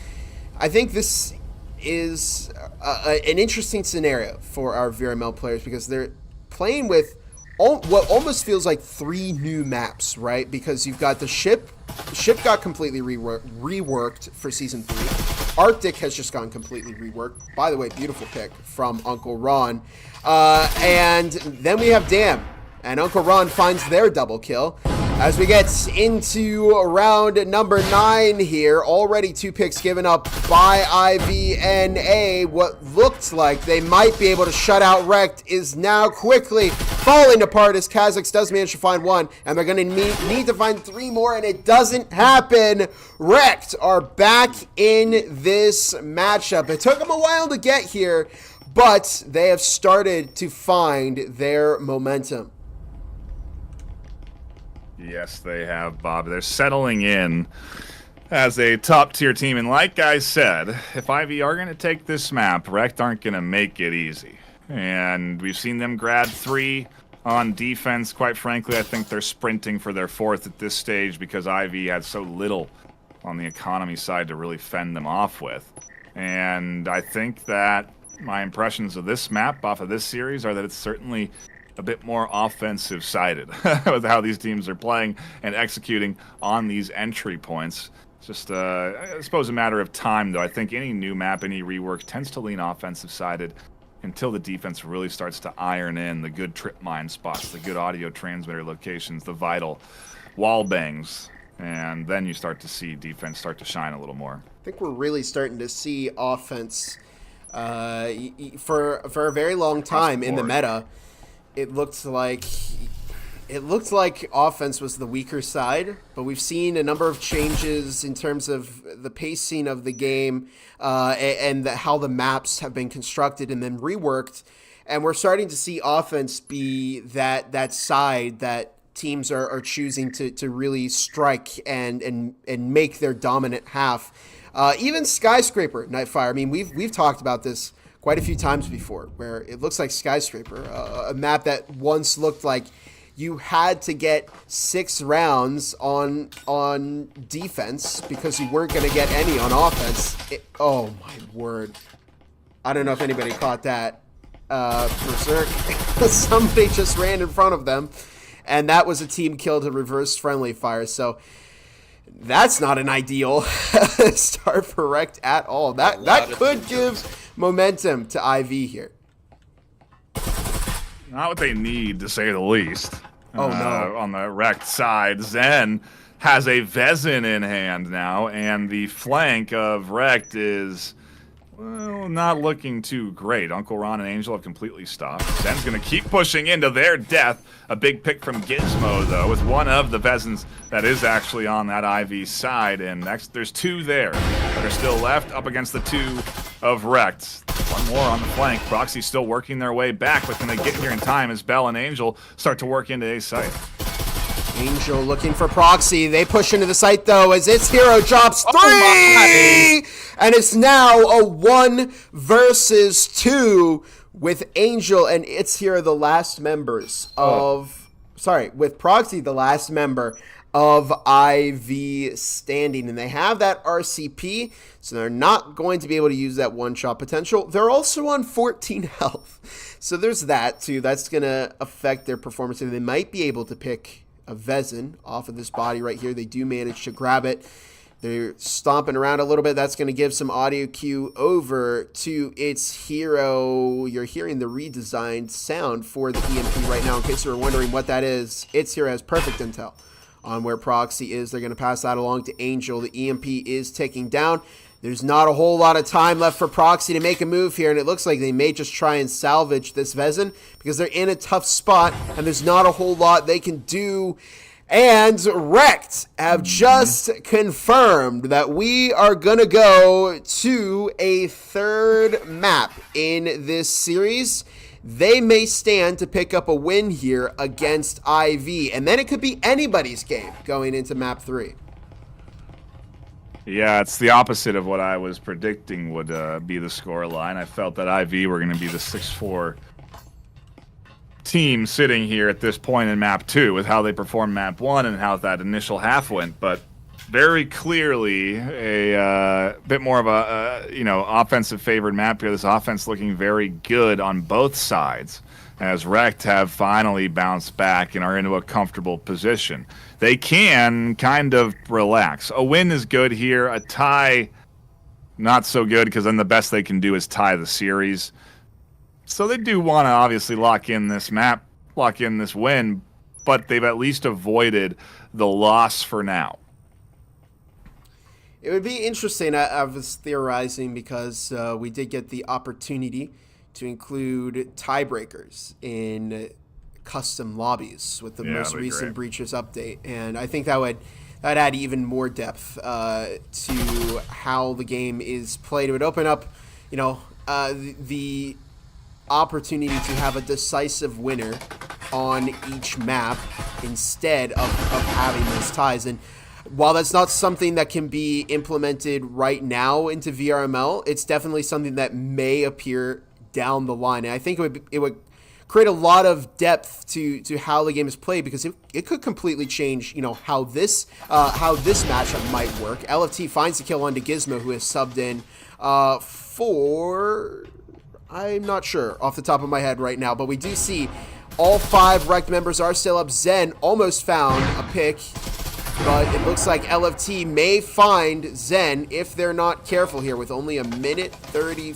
I think this is an interesting scenario for our VRML players because they're playing with what almost feels like 3 new maps, right? Because you've got the ship. The ship got completely reworked for Season 3. Arctic has just gone completely reworked. By the way, beautiful pick from Uncle Ron. And then we have Dam. And Uncle Ron finds their double kill. As we get into round number 9 here, already 2 picks given up by IVNA. What looked like they might be able to shut out REKT is now quickly falling apart as Kha'Zix does manage to find 1, and they're going to need to find 3 more, and it doesn't happen. REKT are back in this matchup. It took them a while to get here, but they have started to find their momentum. Yes, they have, Bob. They're settling in as a top-tier team. And like I said, if IV are going to take this map, REKT aren't going to make it easy. And we've seen them grab 3 on defense. Quite frankly, I think they're sprinting for their 4th at this stage because IV had so little on the economy side to really fend them off with. And I think that my impressions of this map off of this series are that it's certainly a bit more offensive-sided with how these teams are playing and executing on these entry points. It's just, I suppose, a matter of time, though. I think any new map, any rework tends to lean offensive-sided until the defense really starts to iron in the good trip mine spots, the good audio transmitter locations, the vital wall bangs, and then you start to see defense start to shine a little more. I think we're really starting to see offense for a very long time in the meta. It looked like offense was the weaker side, but we've seen a number of changes in terms of the pacing of the game and how the maps have been constructed and then reworked, and we're starting to see offense be that side that teams are choosing to really strike and make their dominant half. Even Skyscraper, Nightfire. I mean, we've talked about this quite a few times before, where it looks like Skyscraper, a map that once looked like you had to get 6 rounds on defense because you weren't going to get any on offense. Oh my word. I don't know if anybody caught that. Berserk. Somebody just ran in front of them, and that was a team kill to reverse friendly fire. So that's not an ideal start for REKT at all. That could give momentum to IV here. Not what they need, to say the least. Oh, no. On the REKT side, Zen has a Vezin in hand now, and the flank of REKT is, well, not looking too great. Uncle Ron and Angel have completely stopped. Zen's going to keep pushing into their death. A big pick from Gizmo, though, with one of the Vezins that is actually on that IV side. And next, there's 2 there that are still left up against the 2 of REKT. One more on the flank. Proxy still working their way back, but can they get here in time as Bell and Angel start to work into A site? Angel looking for Proxy. They push into the site, though, as its hero drops 3! And it's now a 1 versus 2 with Angel and its hero the last members of... Sorry, with Proxy the last member of IV standing. And they have that RCP, so they're not going to be able to use that one-shot potential. They're also on 14 health. So there's that, too. That's going to affect their performance. And they might be able to pick a Vezin off of this body right here. They do manage to grab it. They're stomping around a little bit. That's going to give some audio cue over to its hero. You're hearing the redesigned sound for the EMP right now. In case you were wondering what that is, its hero has perfect intel on where Proxy is. They're going to pass that along to Angel. The EMP is ticking down. There's not a whole lot of time left for Proxy to make a move here, and it looks like they may just try and salvage this Vezin because they're in a tough spot, and there's not a whole lot they can do. And REKT have just confirmed that we are going to go to a 3rd map in this series. They may stand to pick up a win here against IV, and then it could be anybody's game going into map 3. Yeah, it's the opposite of what I was predicting would be the score line. I felt that IV were going to be the 6-4 team sitting here at this point in map 2 with how they performed map 1 and how that initial half went, but very clearly a bit more of a offensive favored map here. This offense looking very good on both sides, as REKT have finally bounced back and are into a comfortable position. They can kind of relax. A win is good here. A tie, not so good, because then the best they can do is tie the series. So they do want to obviously lock in this map, lock in this win, but they've at least avoided the loss for now. It would be interesting. I was theorizing because we did get the opportunity to include tiebreakers in custom lobbies with the most recent breaches update, and I think that would add even more depth to how the game is played. It would open up, the opportunity to have a decisive winner on each map instead of having those ties. And while that's not something that can be implemented right now into VRML, it's definitely something that may appear down the line. And I think it would create a lot of depth to how the game is played, because it could completely change, how this matchup might work. LFT finds the kill onto Gizmo, who has subbed in for, I'm not sure off the top of my head right now, but we do see all 5 REKT members are still up. Zen almost found a pick, but it looks like LFT may find Zen if they're not careful here, with only a minute 30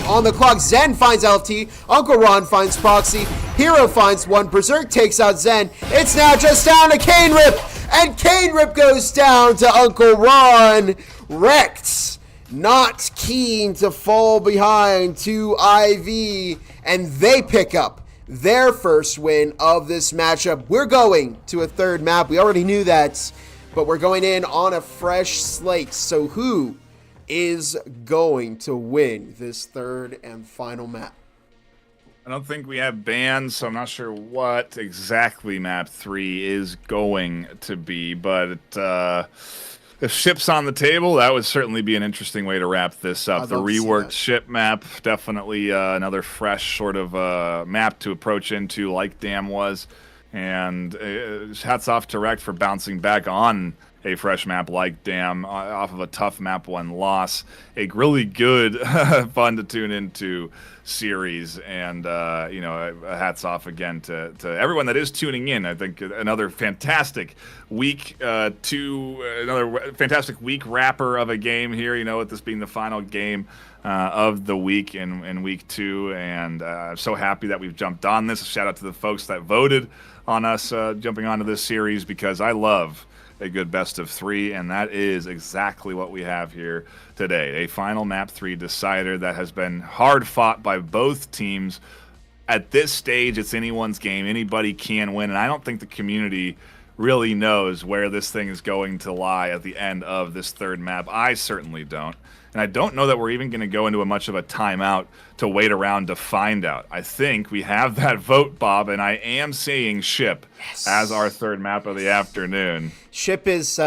on the clock. Zen finds LFT. Uncle Ron finds Proxy. Hero finds one. Berserk takes out Zen. It's now just down to Cane Rip, and Cane Rip goes down to Uncle Ron. REKT not keen to fall behind to IV, and they pick up their first win of this matchup. We're going to a third map. We already knew that, but we're going in on a fresh slate. So who is going to win this third and final map? I don't think we have bans, so I'm not sure what exactly map 3 is going to be, but if ship's on the table, that would certainly be an interesting way to wrap this up. The reworked ship map, definitely another fresh sort of map to approach into, like Dam was. And hats off to REKT for bouncing back on a fresh map like Dam off of a tough map 1 loss. A really good, fun to tune into series, and hats off again to everyone that is tuning in. I think another fantastic week another fantastic week wrapper of a game here, with this being the final game of the week in week 2, and I'm so happy that we've jumped on this. Shout out to the folks that voted on us jumping onto this series, because I love a good best of 3, and that is exactly what we have here today. A final map 3 decider that has been hard fought by both teams. At this stage, it's anyone's game. Anybody can win, and I don't think the community really knows where this thing is going to lie at the end of this third map. I certainly don't. And I don't know that we're even going to go into much of a timeout to wait around to find out. I think we have that vote, Bob, and I am seeing Ship as our third map of the afternoon. Ship's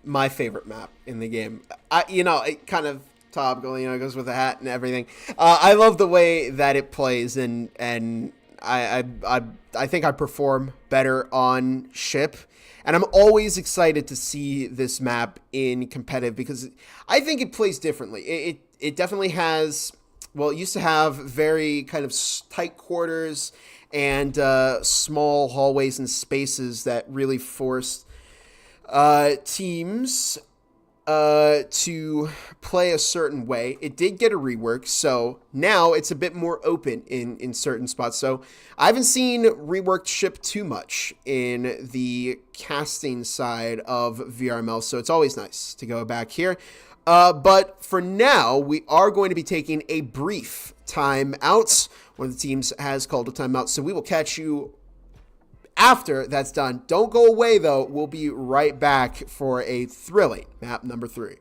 my favorite map in the game. It kind of topical, it goes with the hat and everything. I love the way that it plays, and I think I perform better on Ship. And I'm always excited to see this map in competitive, because I think it plays differently. It definitely has, it used to have very kind of tight quarters and small hallways and spaces that really forced teams to play a certain way. It did get a rework, so now it's a bit more open in certain spots. So I haven't seen reworked Ship too much in the casting side of VRML, so it's always nice to go back here. But for now, we are going to be taking a brief timeout. One of the teams has called a timeout, so we will catch you after that's done. Don't go away, though. We'll be right back for a thrilling map number 3.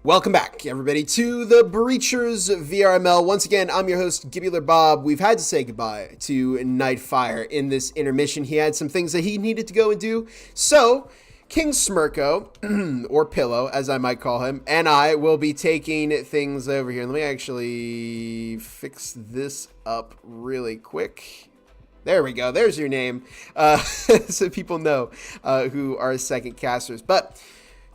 Welcome back, everybody, to the Breachers VRML. Once again, I'm your host, Gibular Bob. We've had to say goodbye to Nightfire in this intermission. He had some things that he needed to go and do. So, King Smirko, or Pillow, as I might call him, and I will be taking things over here. Let me actually fix this up really quick. There we go. There's your name, so people know who are second casters. But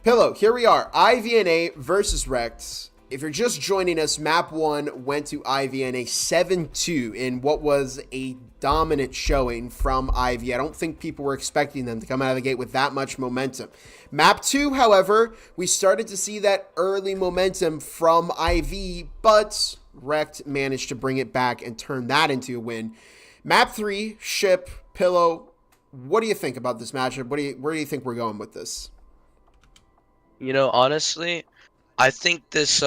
Pillow, here we are. IVNA versus REKT. If you're just joining us, map 1 went to IVNA 7-2 in what was a dominant showing from IV. I don't think people were expecting them to come out of the gate with that much momentum. Map 2, however, we started to see that early momentum from IV, but REKT managed to bring it back and turn that into a win. Map 3, Ship, Pillow, what do you think about this matchup? Where do you think we're going with this? You know, honestly, I think this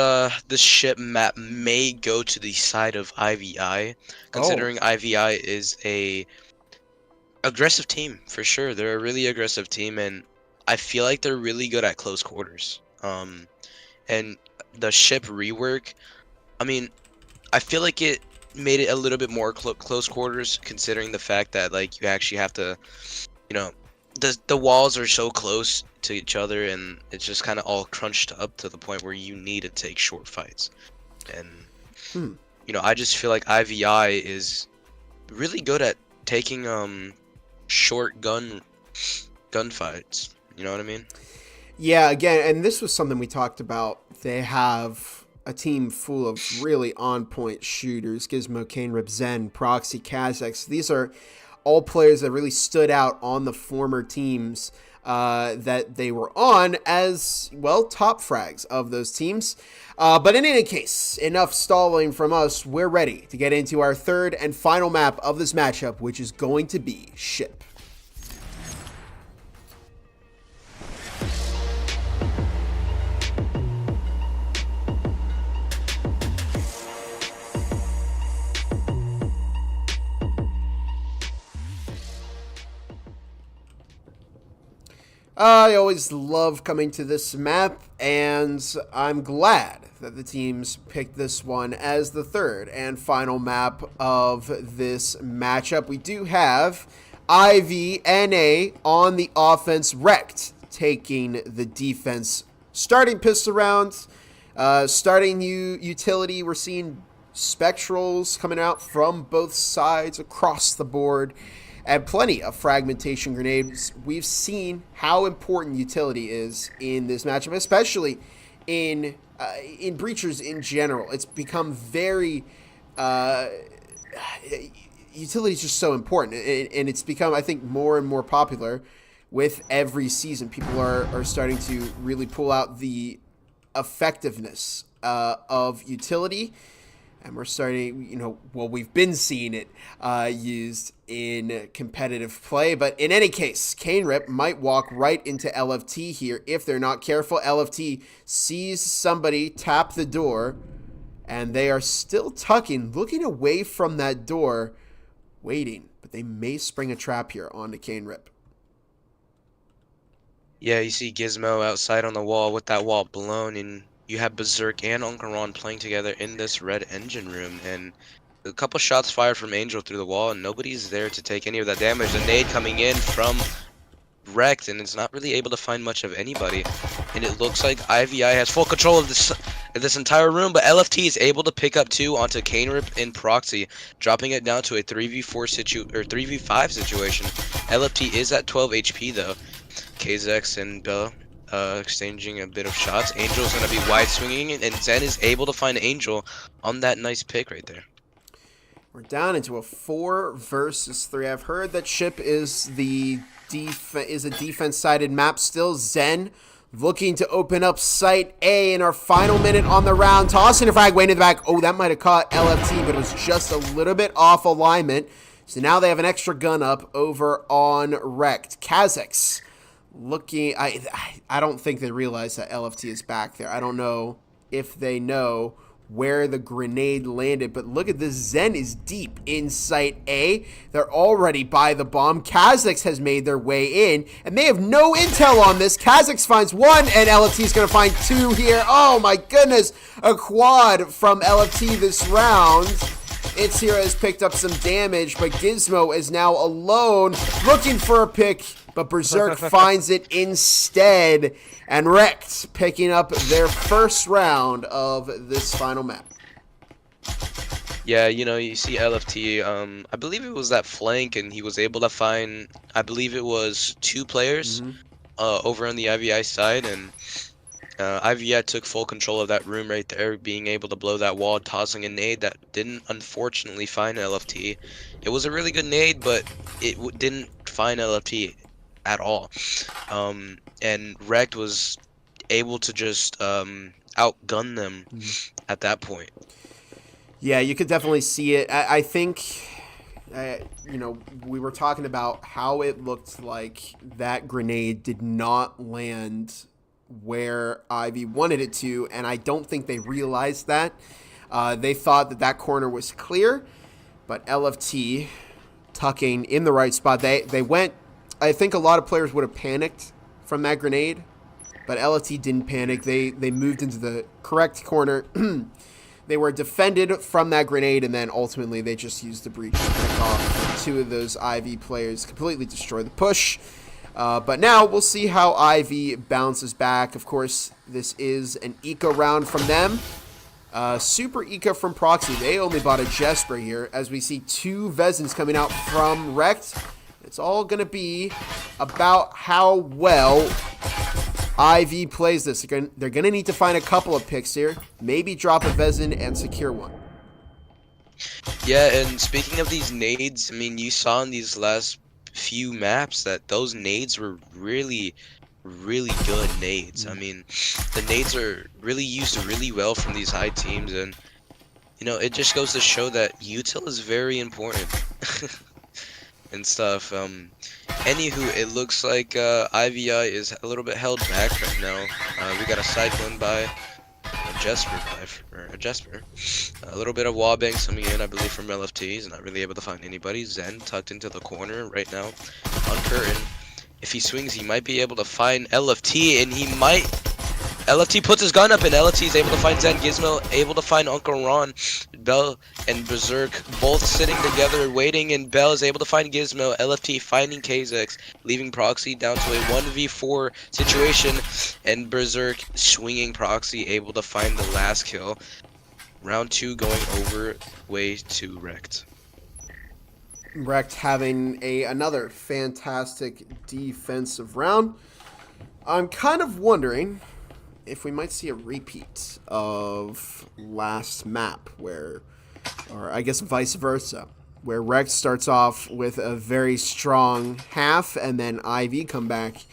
ship map may go to the side of IVI, considering IVI is a aggressive team for sure. They're a really aggressive team, and I feel like they're really good at close quarters. And the ship rework, I mean, I feel like it made it a little bit more close quarters, considering the fact that like you actually have to, you know, the walls are so close to each other, and it's just kind of all crunched up to the point where you need to take short fights. And you know, I just feel like IVI is really good at taking short gunfights. You know what I mean? Yeah, again, and this was something we talked about. They have a team full of really on-point shooters. Gizmo, Kanerip, Zen, Proxy, Kazex. These are all players that really stood out on the former teams that they were on as, well, top frags of those teams. But in any case, enough stalling from us. We're ready to get into our third and final map of this matchup, which is going to be Ship. I always love coming to this map, and I'm glad that the teams picked this one as the third and final map of this matchup. We do have IVNA on the offense, REKT taking the defense. Starting pistol rounds, starting utility. We're seeing spectrals coming out from both sides across the board, and plenty of fragmentation grenades. We've seen how important utility is in this matchup, especially in breachers in general. It's become very utility is just so important, and it's become, I think, more and more popular with every season. People are starting to really pull out the effectiveness of utility. And we're starting, you know, well, we've been seeing it used in competitive play. But in any case, Kanerip might walk right into LFT here if they're not careful. LFT sees somebody tap the door, and they are still tucking, looking away from that door, waiting. But they may spring a trap here onto Kanerip. Yeah, you see Gizmo outside on the wall with that wall blown, and you have Berserk and Uncaron playing together in this red engine room, and a couple shots fired from Angel through the wall, and nobody's there to take any of that damage. The nade coming in from REKT, and it's not really able to find much of anybody. And it looks like IVI has full control of this entire room, but LFT is able to pick up 2 onto Kanerip and Proxy, dropping it down to a 3v5 situation. LFT is at 12 HP though. Kazex and Bell exchanging a bit of shots. Angel's going to be wide swinging, and Zen is able to find Angel on that nice pick right there. We're down into a 4 versus 3. I've heard that Ship is a defense-sided map still. Zen looking to open up Site A in our final minute on the round. Tossing a frag way into the back. Oh, that might have caught LFT, but it was just a little bit off alignment. So now they have an extra gun up over on REKT. Kazex looking, I don't think they realize that LFT is back there. I don't know if they know where the grenade landed. But look at this. Zen is deep in site A. They're already by the bomb. Kha'Zix has made their way in, and they have no intel on this. Kha'Zix finds one, and LFT is going to find two here. Oh my goodness. A quad from LFT this round. Its hero has picked up some damage, but Gizmo is now alone looking for a pick, but Berserk finds it instead, and REKT picking up their first round of this final map. Yeah, you know, you see LFT, I believe it was that flank, and he was able to find, I believe it was 2 players over on the IVI side, and IVI took full control of that room right there, being able to blow that wall, tossing a nade that didn't unfortunately find LFT. It was a really good nade, but it didn't find LFT at all. And REKT was able to just outgun them at that point. Yeah, you could definitely see it. I think, you know, we were talking about how it looked like that grenade did not land where Ivy wanted it to, and I don't think they realized that. They thought that that corner was clear, but LFT tucking in the right spot. They went, I think a lot of players would have panicked from that grenade, but LFT didn't panic. They moved into the correct corner. They were defended from that grenade, and then ultimately they just used the breach to pick off 2 of those Ivy players, completely destroy the push. But now we'll see how Ivy bounces back. Of course, this is an eco round from them. Super eco from Proxy. They only bought a Jesper here, as we see 2 Vezins coming out from REKT. It's all going to be about how well Ivy plays this. They're going to need to find a couple of picks here. Maybe drop a Vezin and secure one. Yeah, and speaking of these nades, I mean, you saw in these last few maps that those nades were really good nades. I mean, the nades are really used really well from these high teams, and you know, it just goes to show that util is very important and stuff. Anywho, it looks like IVI is a little bit held back right now. We got a cyclone by a Jesper. A little bit of wallbang coming in, I believe, from LFT. He's not really able to find anybody. Zen tucked into the corner right now on curtain. If he swings, he might be able to find LFT, and he might. LFT puts his gun up, and LFT is able to find Zen. Gizmo able to find Uncle Ron. Bell and Berserk both sitting together waiting, and Bell is able to find Gizmo. LFT finding Kha'Zix, leaving Proxy down to a 1v4 situation, and Berserk swinging Proxy, able to find the last kill. Round 2 going over way to REKT. REKT having another fantastic defensive round. I'm kind of wondering if we might see a repeat of last map, or I guess vice versa, where REKT starts off with a very strong half, and then IV come back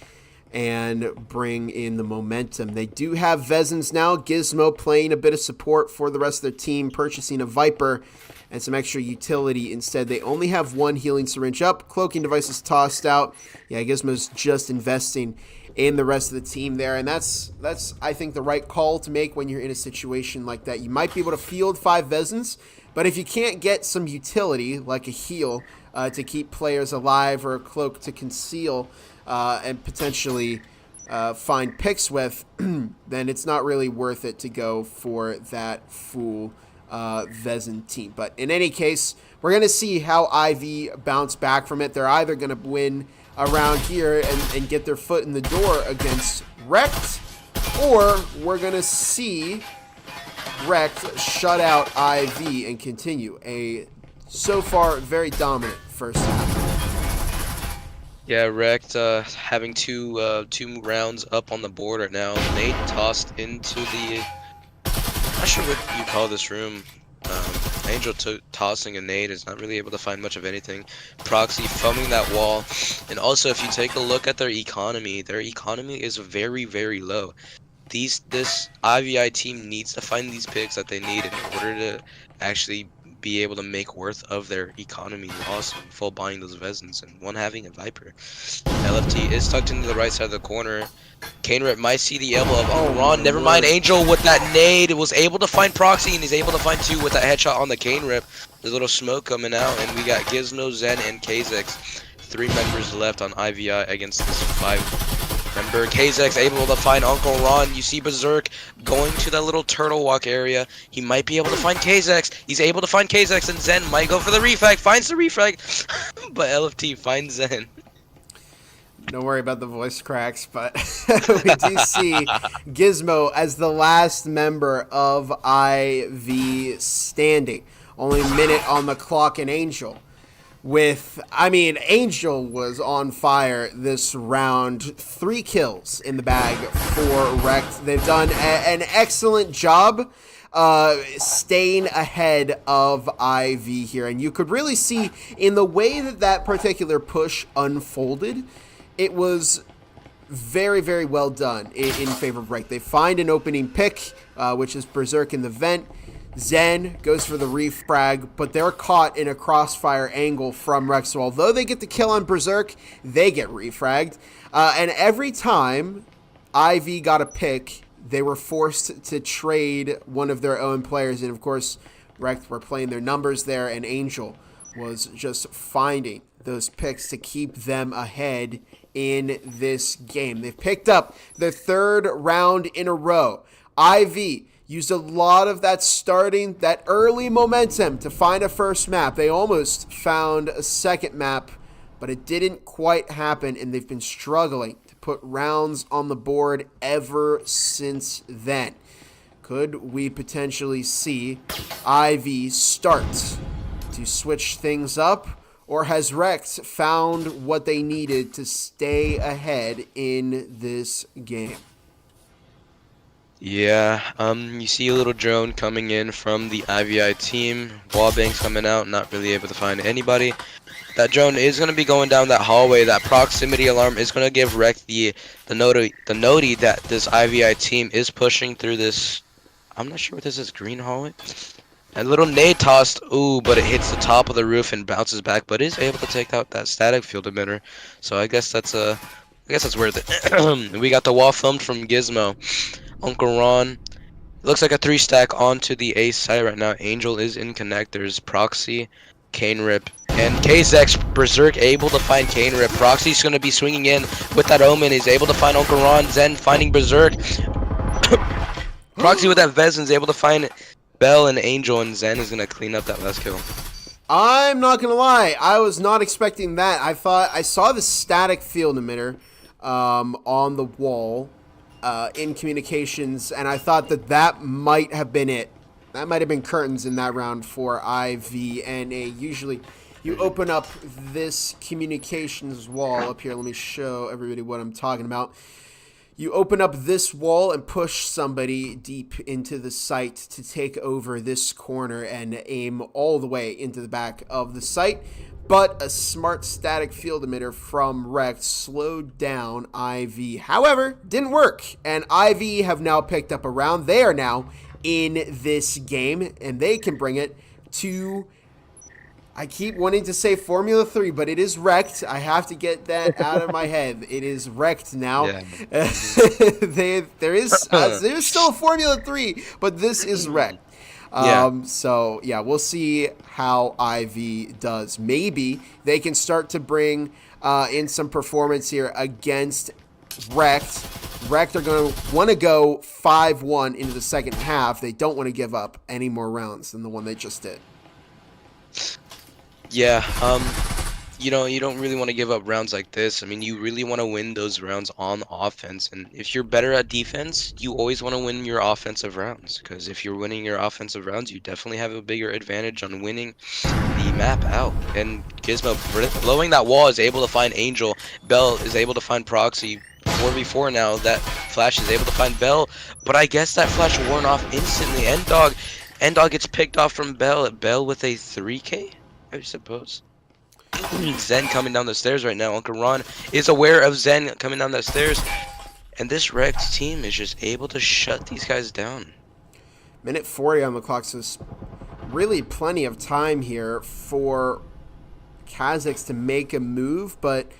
and bring in the momentum. They do have Vezins now. Gizmo playing a bit of support for the rest of their team, purchasing a Viper and some extra utility. Instead, they only have 1 healing syringe up. Cloaking device is tossed out. Yeah, Gizmo's just investing in the rest of the team there, and that's I think the right call to make when you're in a situation like that. You might be able to field 5 Vezins, but if you can't get some utility like a heal to keep players alive, or a cloak to conceal and potentially find picks with, then it's not really worth it to go for that full Vezin team. But in any case, we're going to see how Ivy bounce back from it. They're either going to win around here and get their foot in the door against REKT, or we're going to see REKT shut out IV and continue a, so far, very dominant first half. Yeah, REKT having two rounds up on the board right now. Nade tossed into the, I'm not sure what you call this room. Angel tossing a nade is not really able to find much of anything. Proxy foaming that wall. And also, if you take a look at their economy is very, very low. This IVI team needs to find these picks that they need in order to actually be able to make worth of their economy loss and full buying those Vezins and one having a Viper. LFT is tucked into the right side of the corner. Kanerip might see the elbow of Uncle Ron. Never mind, Angel with that nade was able to find Proxy, and he's able to find 2 with that headshot on the Kanerip. There's a little smoke coming out, and we got Gizmo, Zen, and Kazix. 3 members left on IVI against this 5-member. Kazix able to find Uncle Ron. You see Berserk going to that little turtle walk area. He might be able to find Kazix. He's able to find Kazix, and Zen might go for the refrag. Finds the refrag, but LFT finds Zen. Don't worry about the voice cracks, but we do see Gizmo as the last member of IV standing. Only a minute on the clock, and Angel Angel was on fire this round. 3 kills in the bag for REKT. They've done an excellent job staying ahead of IV here, and you could really see in the way that particular push unfolded, it was very, very well done in favor of REKT. They find an opening pick, which is Berserk in the vent. Zen goes for the refrag, but they're caught in a crossfire angle from REKT. So although they get the kill on Berserk, they get refragged. And every time IV got a pick, they were forced to trade one of their own players. And of course, REKT were playing their numbers there, and Angel was just finding those picks to keep them ahead in this game. They've picked up their 3rd round in a row. IV used a lot of that early momentum to find a first map. They almost found a second map, but it didn't quite happen, and they've been struggling to put rounds on the board ever since then. Could we potentially see IV start to switch things up, or has REKT found what they needed to stay ahead in this game? Yeah, you see a little drone coming in from the IVI team. Wallbangs coming out, not really able to find anybody. That drone is going to be going down that hallway. That proximity alarm is going to give REKT the noti that this IVI team is pushing through this. I'm not sure what this is, green hallway. A little nade tossed, ooh, but it hits the top of the roof and bounces back, but is able to take out that static field emitter. So I guess that's worth it. We got the wall filmed from Gizmo. Uncle Ron. Looks like a 3-stack onto the A side right now. Angel is in connectors. Proxy, Kanerip, and Kazix. Berserk able to find Kanerip. Proxy's going to be swinging in with that Omen. He's able to find Uncle Ron. Zen finding Berserk. Proxy with that Vezin is able to find Bell and Angel, and Zen is going to clean up that last kill. I'm not going to lie. I was not expecting that. I thought I saw the static field emitter on the wall in communications, and I thought that might have been it. That might have been curtains in that round for IV and A. Usually you open up this communications wall up here. Let me show everybody what I'm talking about. You open up this wall and push somebody deep into the site to take over this corner and aim all the way into the back of the site. But a smart static field emitter from REKT slowed down IV. However, didn't work, and IV have now picked up a round. They are now in this game, and they can bring it to, I keep wanting to say Formula 3, but it is REKT. I have to get that out of my head. It is REKT now. Yeah. There's still a Formula 3, but this is REKT. So yeah, we'll see how IV does. Maybe they can start to bring in some performance here against REKT. REKT are going to want to go 5-1 into the second half. They don't want to give up any more rounds than the one they just did. Yeah, you know, you don't really want to give up rounds like this. I mean, you really want to win those rounds on offense. And if you're better at defense, you always want to win your offensive rounds. Because if you're winning your offensive rounds, you definitely have a bigger advantage on winning the map out. And Gizmo blowing that wall is able to find Angel. Bell is able to find Proxy. 4v4 now. That Flash is able to find Bell. But I guess that Flash worn off instantly. N-Dog gets picked off from Bell. Bell with a 3K, I suppose. Zen coming down the stairs right now. Uncle Ron is aware of Zen coming down the stairs. And this REKT team is just able to shut these guys down. Minute 40 on the clock, so really plenty of time here for Kazakhs to make a move, but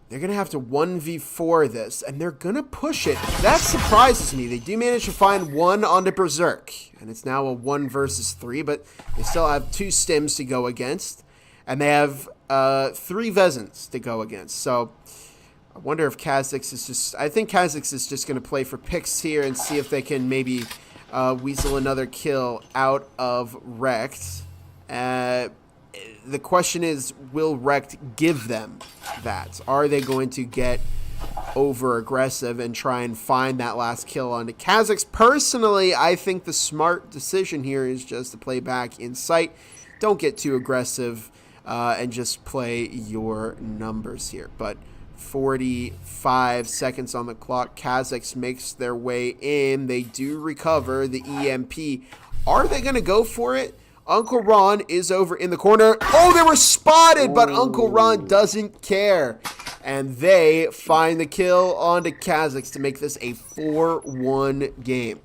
they're going to have to 1v4 this, and they're going to push it. That surprises me. They do manage to find one onto Berserk, and it's now a 1 versus 3, but they still have 2 stims to go against, and they have 3 Vezins to go against. So I wonder if Kazakhs is just... I think Kazakhs is just going to play for picks here and see if they can maybe weasel another kill out of REKT. The question is, will REKT give them that? Are they going to get over aggressive and try and find that last kill onto Kazakhs? Personally, I think the smart decision here is just to play back in sight. Don't get too aggressive and just play your numbers here. But 45 seconds on the clock. Kazakhs makes their way in. They do recover the EMP. Are they going to go for it? Uncle Ron is over in the corner. Oh, they were spotted, but Uncle Ron doesn't care. And they find the kill onto Kazakhs to make this a 4-1 game.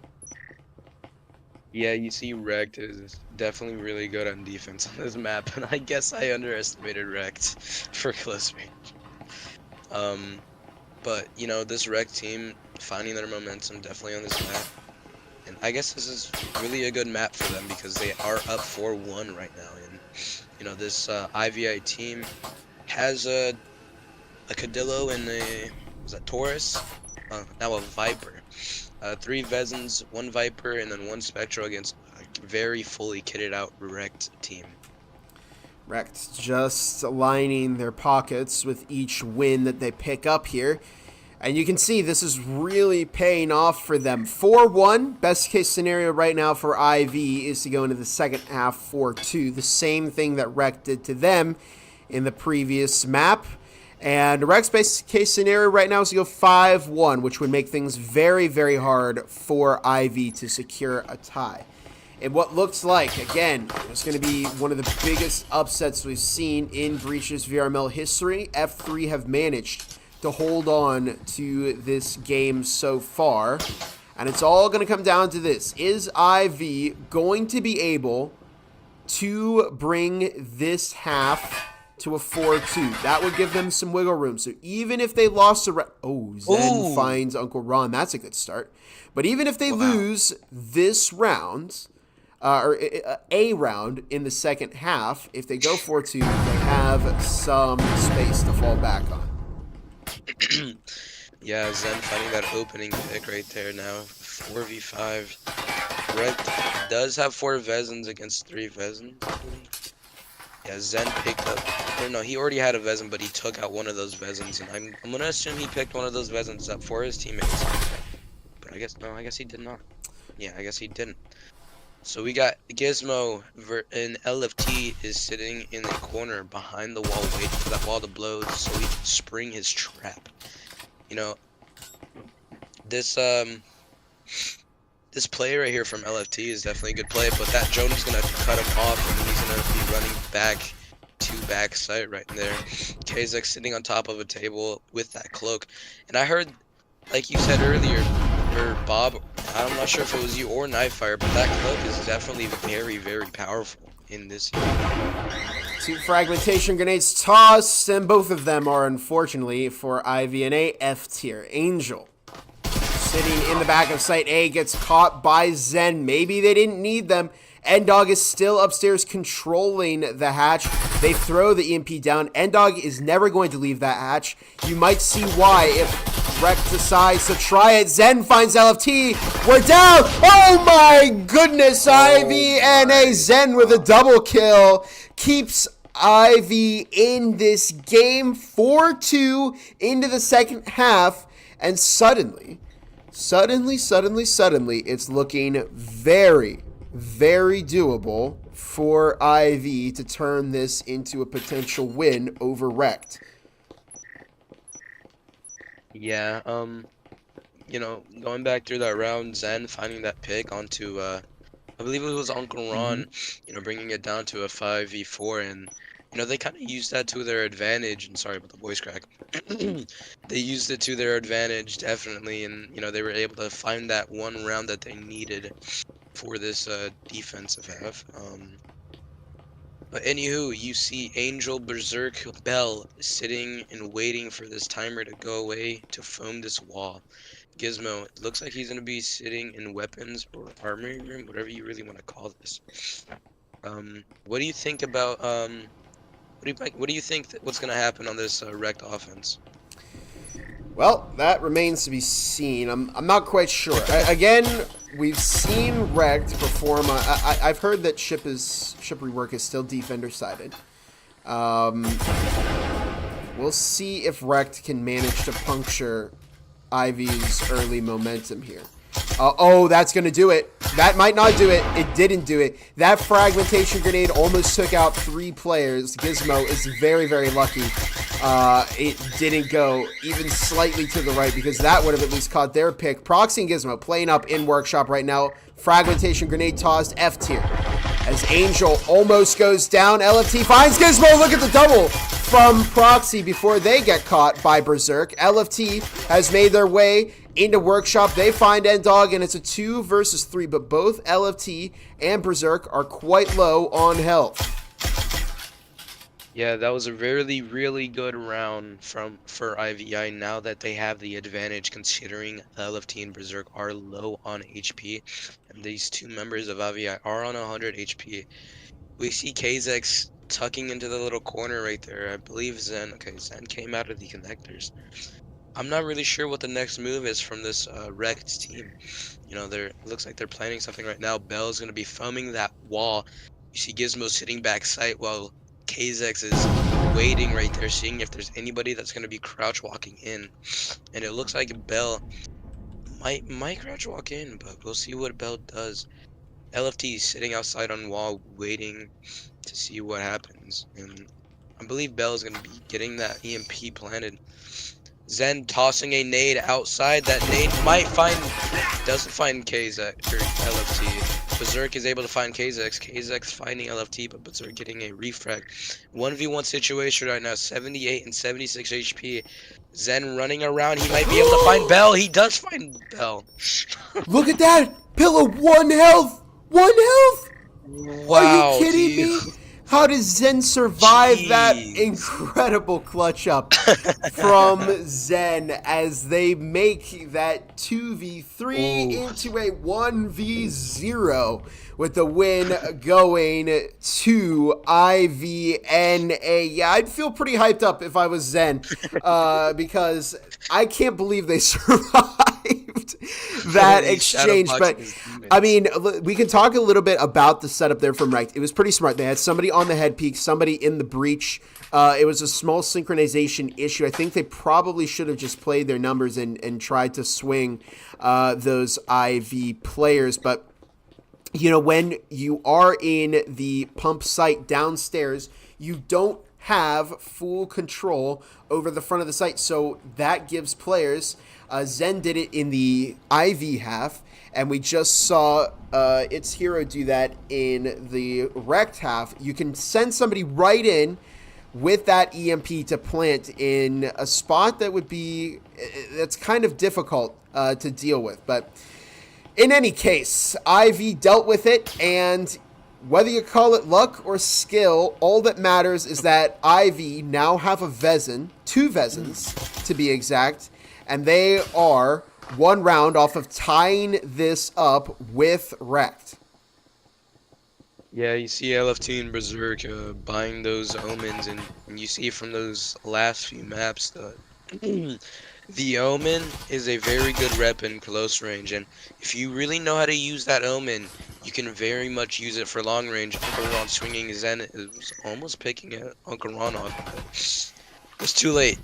Yeah, you see REKT is definitely really good on defense on this map, and I guess I underestimated REKT for close range. But, you know, this REKT team finding their momentum definitely on this map. And I guess this is really a good map for them because they are up 4-1 right now. And, you know, this IVI team has a Cadillo and a, was that Taurus? Now a Viper. 3 Vezins, 1 Viper, and then 1 Spectral against a very fully kitted out REKT team. REKT just lining their pockets with each win that they pick up here. And you can see this is really paying off for them. 4-1, best case scenario right now for IV is to go into the second half 4-2. The same thing that REKT did to them in the previous map. And REKT's best case scenario right now is to go 5-1, which would make things very, very hard for IV to secure a tie. And what looks like, again, it's going to be one of the biggest upsets we've seen in Breach's VRML history. F3 have managed to hold on to this game so far. And it's all going to come down to this. Is IV going to be able to bring this half to a 4-2? That would give them some wiggle room. So even if they lost to... Zen finds Uncle Ron. That's a good start. But even if they lose this round... or a round in the second half, if they go 4-2, they have some space to fall back on. Yeah, Zen finding that opening pick right there now. 4v5. REKT does have 4 Vezins against 3 Vezins. Yeah, Zen picked up... Or no, he already had a Vezin, but he took out one of those Vezins. And I'm going to assume he picked one of those Vezins up for his teammates. But I guess he did not. Yeah, I guess he didn't. So we got Gizmo and LFT is sitting in the corner behind the wall waiting for that wall to blow so he can spring his trap. You know, this play right here from LFT is definitely a good play, but that Joan is going to cut him off and he's going to be running back to backside right there. Kazak sitting on top of a table with that cloak. And I heard, like you said earlier, or Bob, I'm not sure if it was you or Knifefire, but that cloak is definitely very, very powerful in this game. 2 fragmentation grenades tossed, and both of them are, unfortunately, for IVNA F tier. Angel, sitting in the back of site A, gets caught by Zen. Maybe they didn't need them. N-Dog is still upstairs controlling the hatch. They throw the EMP down. N-Dog is never going to leave that hatch. You might see why if REKT decides to try it. Zen finds LFT. We're down. Oh my goodness. IVNA Zen with a double kill keeps IV in this game. 4-2 into the second half. And suddenly, it's looking very, very doable for IV to turn this into a potential win over REKT. Yeah, you know, going back through that round, Zen finding that pick onto, I believe it was Uncle Ron, you know, bringing it down to a 5v4, and, you know, they kind of used that to their advantage, and sorry about the voice crack. They used it to their advantage, definitely, and, you know, they were able to find that one round that they needed. for this defensive half. But anywho, you see Angel, Berserk, Bell sitting and waiting for this timer to go away to foam this wall. Gizmo, it looks like he's going to be sitting in weapons or armory room, whatever you really want to call this. What do you think about, what do you think what's going to happen on this REKT offense? Well, that remains to be seen. I'm not quite sure. Again, we've seen REKT perform. I've heard that ship rework is still defender sided. We'll see if REKT can manage to puncture Ivy's early momentum here. Oh, that's going to do it. That might not do it. It didn't do it. That fragmentation grenade almost took out 3 players. Gizmo is very, very lucky. It didn't go even slightly to the right because that would have at least caught their pick. Proxy and Gizmo playing up in Workshop right now. Fragmentation grenade tossed F tier. As Angel almost goes down, LFT finds Gizmo. Look at the double from Proxy before they get caught by Berserk. LFT has made their way into Workshop. They find N-Dog, and it's a 2 versus 3, but both LFT and Berserk are quite low on health. Yeah, that was a really, really good round for IVI now that they have the advantage considering LFT and Berserk are low on HP, and these 2 members of IVI are on 100 HP. We see KZX tucking into the little corner right there. I believe Zen came out of the connectors. I'm not really sure what the next move is from this REKT team. You know, it looks like they're planning something right now. Bell's going to be foaming that wall. You see Gizmo sitting back sight while KZX is waiting right there, seeing if there's anybody that's going to be crouch walking in. And it looks like Bell might crouch walk in, but we'll see what Bell does. LFT is sitting outside on wall waiting to see what happens. And I believe Bell is going to be getting that EMP planted. Zen tossing a nade outside. That nade doesn't find KZX or LFT. Berserk is able to find KZX. KZX finding LFT, but Berserk getting a refrag. 1v1 situation right now, 78 and 76 HP. Zen running around. He might be able to find Bell. He does find Bell. Look at that! Pillow, 1 health! 1 health! Wow. Are you kidding me? How does Zen survive that incredible clutch up from Zen as they make that 2v3 into a 1v0 with the win going to IVNA. Yeah, I'd feel pretty hyped up if I was Zen because I can't believe they survived that exchange. But I mean, we can talk a little bit about the setup there from REKT. It was pretty smart. They had somebody on the head peak, somebody in the breach. It was a small synchronization issue. I think they probably should have just played their numbers and tried to swing those IV players. But, you know, when you are in the pump site downstairs, you don't have full control over the front of the site. So that gives players... Zen did it in the IV half, and we just saw its hero do that in the REKT half. You can send somebody right in with that EMP to plant in a spot that would be, that's kind of difficult to deal with. But in any case, IV dealt with it, and whether you call it luck or skill, all that matters is that IV now have a Vezin, 2 Vezins to be exact, and they are 1 round off of tying this up with REKT. Yeah, you see LFT and Berserk buying those omens, and you see from those last few maps that the omen is a very good rep in close range, and if you really know how to use that omen, you can very much use it for long range. Uncle Ron swinging Zen is almost picking Uncle Ron off, but it's too late.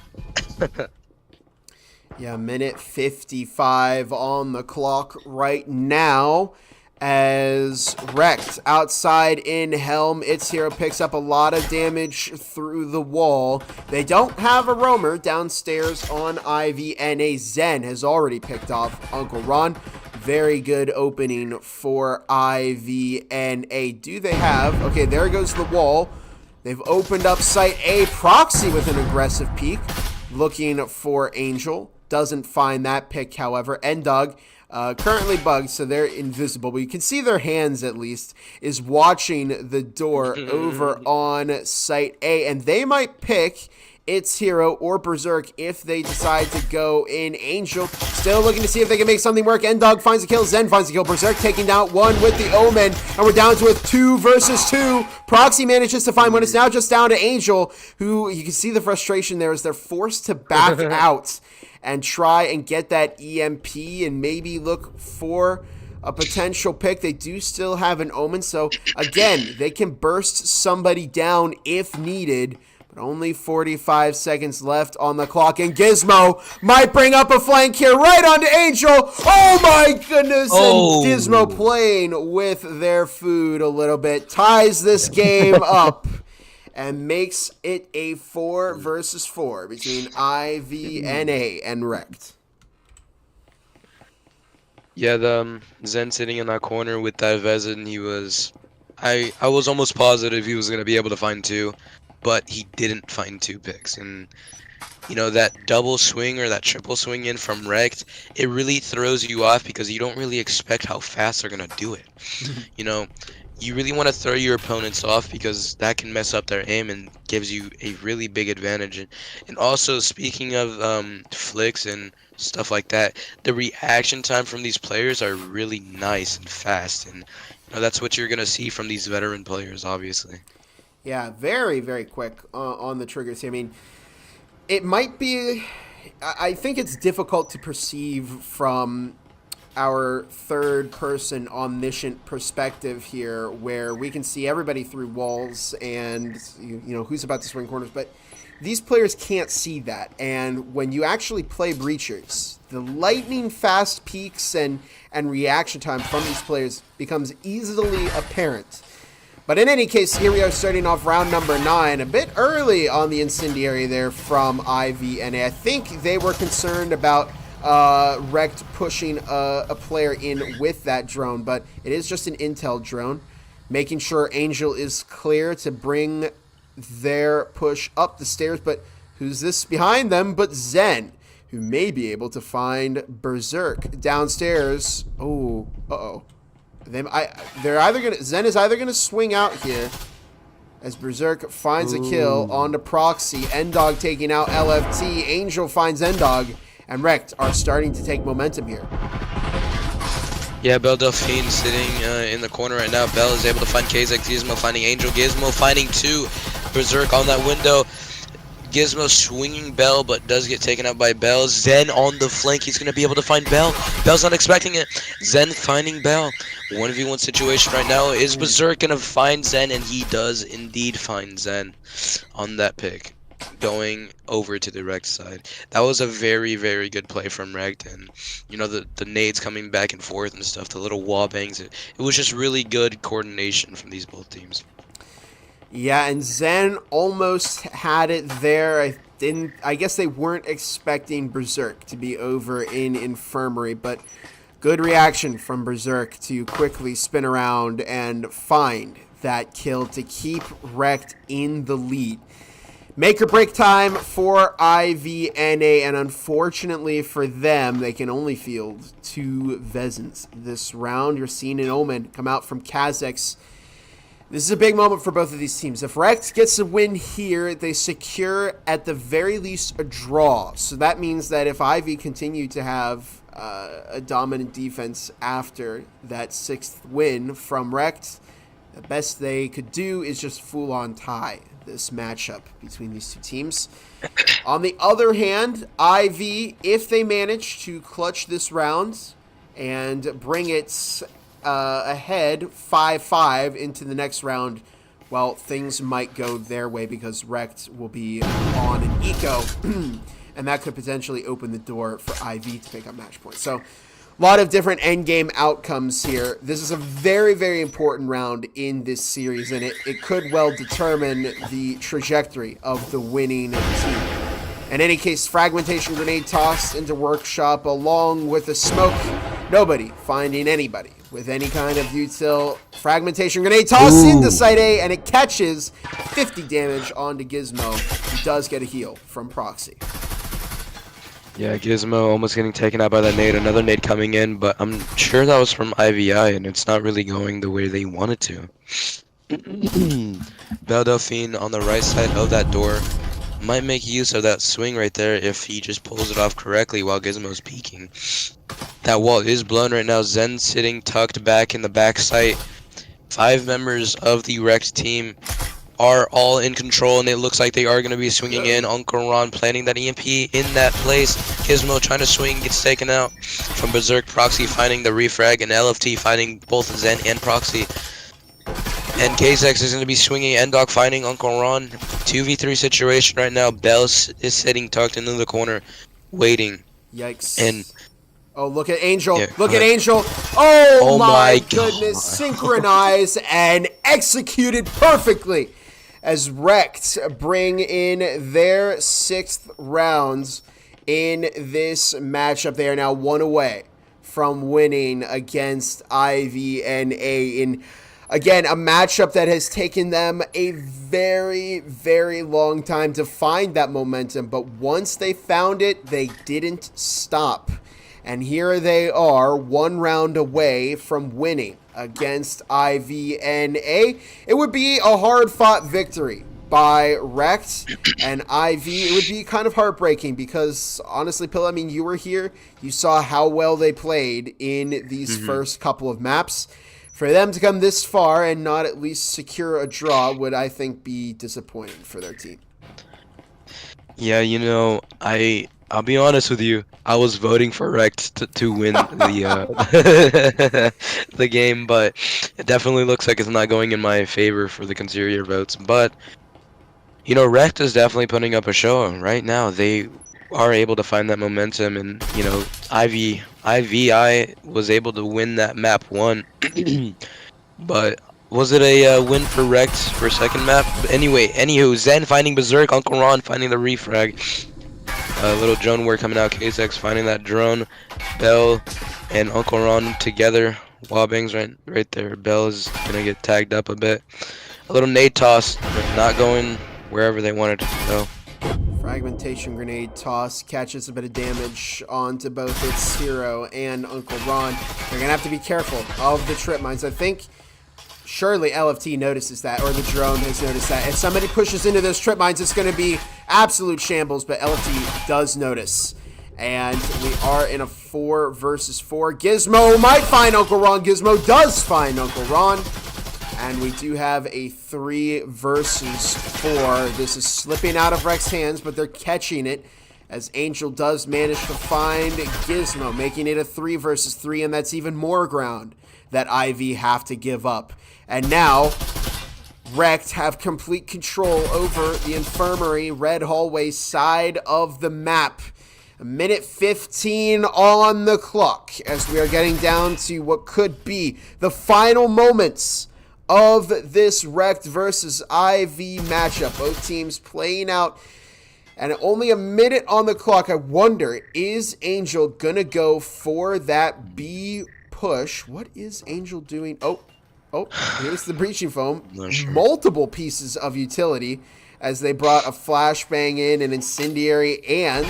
Yeah, minute 55 on the clock right now as REKT outside in Helm. Its hero picks up a lot of damage through the wall. They don't have a roamer downstairs on IV, and a Zen has already picked off Uncle Ron. Very good opening for IV and A. Do they have... Okay, there goes the wall. They've opened up site A. Proxy with an aggressive peek, looking for Angel. Doesn't find that pick, however. N-Dog currently bugged, so they're invisible, but you can see their hands at least, is watching the door over on site A, and they might pick its hero or Berserk if they decide to go in. Angel still looking to see if they can make something work. N-Dog finds a kill. Zen finds a kill. Berserk taking down one with the Omen. And we're down to a 2 versus 2. Proxy manages to find one. It's now just down to Angel, who you can see the frustration there as they're forced to back out and try and get that EMP and maybe look for a potential pick. They do still have an Omen, so again, they can burst somebody down if needed. Only 45 seconds left on the clock, and Gizmo might bring up a flank here right onto Angel. Oh my goodness! Oh. And Gizmo playing with their food a little bit, ties this game up and makes it a 4 versus 4 between IVNA and REKT. Yeah, the Zen sitting in that corner with that Vezin, he was... I was almost positive he was going to be able to find 2. But he didn't find 2 picks, and you know, that double swing or that triple swing in from REKT, it really throws you off because you don't really expect how fast they're gonna do it. You know, you really want to throw your opponents off because that can mess up their aim and gives you a really big advantage. And also, speaking of flicks and stuff like that, the reaction time from these players are really nice and fast, and you know, that's what you're gonna see from these veteran players, obviously. Yeah, very, very quick on the triggers here. I mean, it might be... I think it's difficult to perceive from our third-person omniscient perspective here, where we can see everybody through walls and, you know, who's about to swing corners. But these players can't see that. And when you actually play Breachers, the lightning-fast peaks and reaction time from these players becomes easily apparent. But in any case, here we are starting off round number 9, a bit early on the incendiary there from IVNA. I think they were concerned about REKT pushing a player in with that drone, but it is just an intel drone, making sure Angel is clear to bring their push up the stairs. But who's this behind them but Zen, who may be able to find Berserk downstairs. Oh, uh-oh. They're either gonna... Zen is either gonna swing out here as Berserk finds a kill onto Proxy. N-Dog taking out LFT. Angel finds N-Dog, and REKT are starting to take momentum here. Yeah, Belle Delphine sitting in the corner right now. Belle is able to find Kazak. Gizmo finding Angel. Gizmo finding 2. Berserk on that window. Gizmo swinging Belle, but does get taken out by Belle. Zen on the flank. He's going to be able to find Belle. Belle's not expecting it. Zen finding Belle. 1v1 situation right now. Is Berserk going to find Zen? And he does indeed find Zen on that pick, going over to the REKT side. That was a very, very good play from REKT. And, you know, the nades coming back and forth and stuff, the little wall bangs. It was just really good coordination from these both teams. Yeah, and Zen almost had it there. I guess they weren't expecting Berserk to be over in Infirmary, but good reaction from Berserk to quickly spin around and find that kill to keep REKT in the lead. Make or break time for IVNA, and unfortunately for them, they can only field 2 Vezins this round. You're seeing an Omen come out from Kazakhs. This is a big moment for both of these teams. If REKT gets a win here, they secure at the very least a draw. So that means that if IV continue to have a dominant defense after that 6th win from REKT, the best they could do is just full-on tie this matchup between these two teams. On the other hand, IV, if they manage to clutch this round and bring it ahead 5-5 into the next round, well, things might go their way because REKT will be on an eco, and that could potentially open the door for IV to pick up match points. So, a lot of different endgame outcomes here. This is a very, very important round in this series, and it could well determine the trajectory of the winning team. In any case, fragmentation grenade tossed into Workshop along with the smoke. Nobody finding anybody with any kind of util. Fragmentation grenade tossed into Site A, and it catches 50 damage onto Gizmo, who does get a heal from Proxy. Yeah, Gizmo almost getting taken out by that nade. Another nade coming in, but I'm sure that was from IVI, and it's not really going the way they wanted to. Belle Delphine on the right side of that door might make use of that swing right there if he just pulls it off correctly while Gizmo's peeking. That wall is blown right now. Zen sitting tucked back in the back site. 5 members of the REKT team are all in control, and it looks like they are going to be swinging in. Uncle Ron planting that EMP in that place. Gizmo trying to swing, gets taken out from Berserk. Proxy finding the refrag, and LFT finding both Zen and Proxy. And KZX is going to be swinging, Endog finding Uncle Ron. 2v3 situation right now. Bell is sitting tucked into the corner, waiting. Yikes. And oh, look at Angel. Yeah, look go at ahead. Angel. Oh, Oh my my goodness. God. Synchronized and executed perfectly as REKT bring in their 6th rounds in this matchup. They are now 1 away from winning against IVNA in, again, a matchup that has taken them a very, very long time to find that momentum. But once they found it, they didn't stop. And here they are, 1 round away from winning against IVNA. It would be a hard-fought victory by REKT and IV. It would be kind of heartbreaking because, honestly, Pill, I mean, you were here. You saw how well they played in these first couple of maps. For them to come this far and not at least secure a draw would, I think, be disappointing for their team. yeah, you know, I'll be honest with you. I was voting for REKT to win the the game, but it definitely looks like it's not going in my favor for the consigliere votes. But you know, REKT is definitely putting up a show right now. They are able to find that momentum, and you know, IVI was able to win that map 1. But was it a win for REKT for second map? But anyway, anywho, Zen finding Berserk, Uncle Ron finding the refrag. Little drone work coming out. KZX finding that drone. Bell and Uncle Ron together. Wallbangs right there. Bell is gonna get tagged up a bit. A little nade toss, but not going wherever they wanted it to go. Fragmentation grenade toss catches a bit of damage onto both its hero and Uncle Ron. They're gonna have to be careful of the trip mines. I think surely LFT notices that, or the drone has noticed that. If somebody pushes into those trip mines, it's going to be absolute shambles, but LFT does notice. And we are in a 4 versus 4. Gizmo might find Uncle Ron. Gizmo does find Uncle Ron. And we do have a 3 versus 4. This is slipping out of REKT's hands, but they're catching it as Angel does manage to find Gizmo, making it a 3 versus 3, and that's even more ground that IV have to give up. And now, REKT have complete control over the infirmary red hallway side of the map. A minute 15 on the clock as we are getting down to what could be the final moments of this REKT versus IV matchup. Both teams playing out, and only a minute on the clock. I wonder, is Angel gonna go for that B push? What is Angel doing? Oh, here's the breaching foam. Sure. Multiple pieces of utility as they brought a flashbang in, an incendiary, and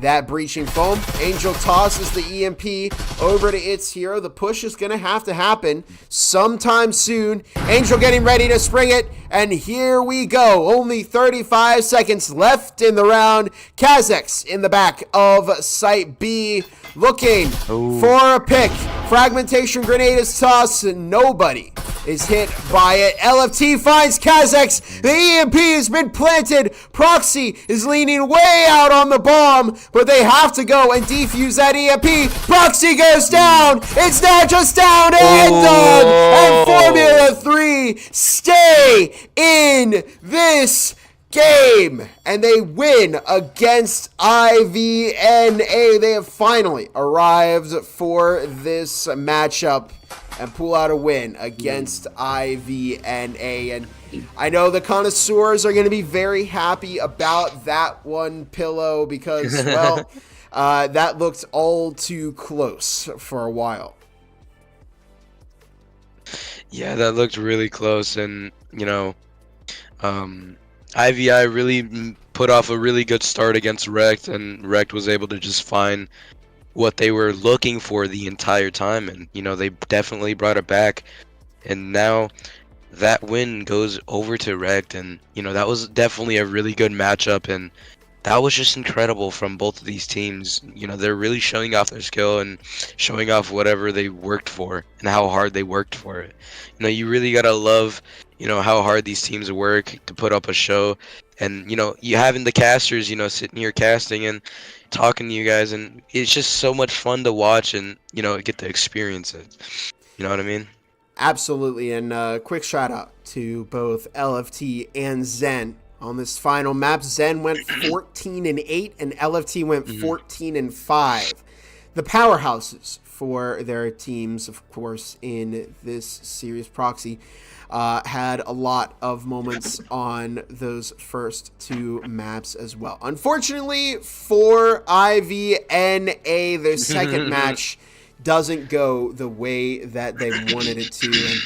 that breaching foam. Angel tosses the EMP over to its hero. The push is going to have to happen sometime soon. Angel getting ready to spring it, and here we go. Only 35 seconds left in the round. KZX in the back of Site B, looking for a pick. Fragmentation grenade is tossed, and nobody is hit by it. LFT finds KZX. The EMP has been planted. Proxy is leaning way out on the bomb, but they have to go and defuse that EMP. Proxy goes down. It's not just down and done. And Formula 3 stay in this game, and they win against IVNA. They have finally arrived for this matchup and pull out a win against IVNA. And I know the connoisseurs are going to be very happy about that one, Pillow, because, well, that looked all too close for a while. Yeah, that looked really close, and you know, IVI really put put off a really good start against REKT, and REKT was able to just find what they were looking for the entire time, and they definitely brought it back. And now that win goes over to REKT, and that was definitely a really good matchup, and that was just incredible from both of these teams. They're really showing off their skill and showing off whatever they worked for and how hard they worked for it. You really gotta love how hard these teams work to put up a show. And you having the casters sitting here casting and talking to you guys, and it's just so much fun to watch and get to experience it. You know what I mean? Absolutely. And quick shout out to both LFT and Zen on this final map. Zen went 14-8 and LFT went 14-5. The powerhouses for their teams, of course, in this series proxy had a lot of moments on those first two maps as well. Unfortunately for IVNA, their second match doesn't go the way that they wanted it to. And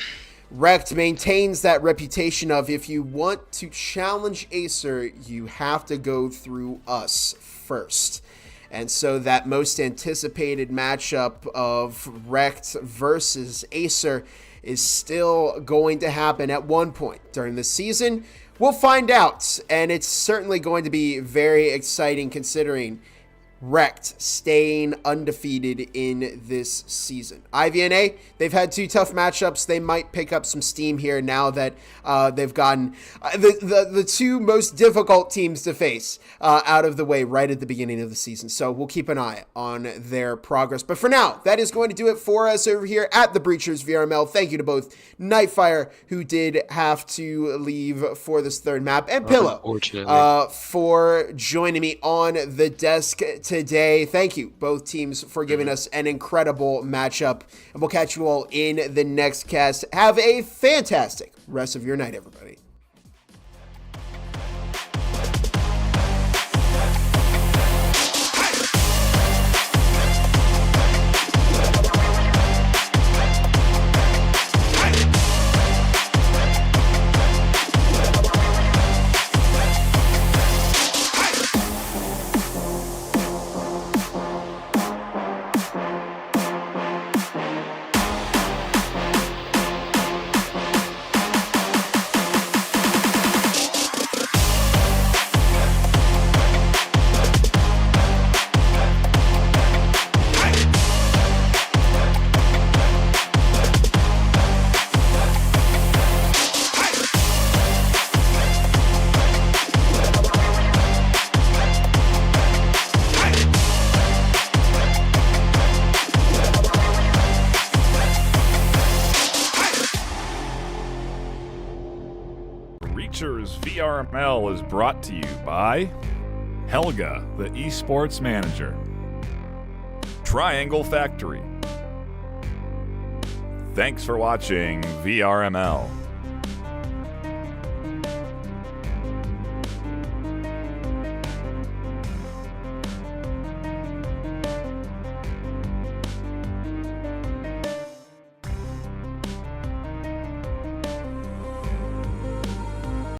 REKT maintains that reputation of, if you want to challenge Acer, you have to go through us first. And so that most anticipated matchup of REKT versus Acer is still going to happen at one point during the season. We'll find out, and it's certainly going to be very exciting considering REKT staying undefeated in this season. IVNA, they've had two tough matchups. They might pick up some steam here now that they've gotten the two most difficult teams to face out of the way right at the beginning of the season. So we'll keep an eye on their progress. But for now, that is going to do it for us over here at the Breachers VRML. Thank you to both Nightfire, who did have to leave for this third map, and Pillow for joining me on the desk today. Thank you, both teams, for giving us an incredible matchup. And we'll catch you all in the next cast. Have a fantastic rest of your night, everybody. VRML is brought to you by Helga, the esports manager, Triangle Factory. Thanks for watching VRML.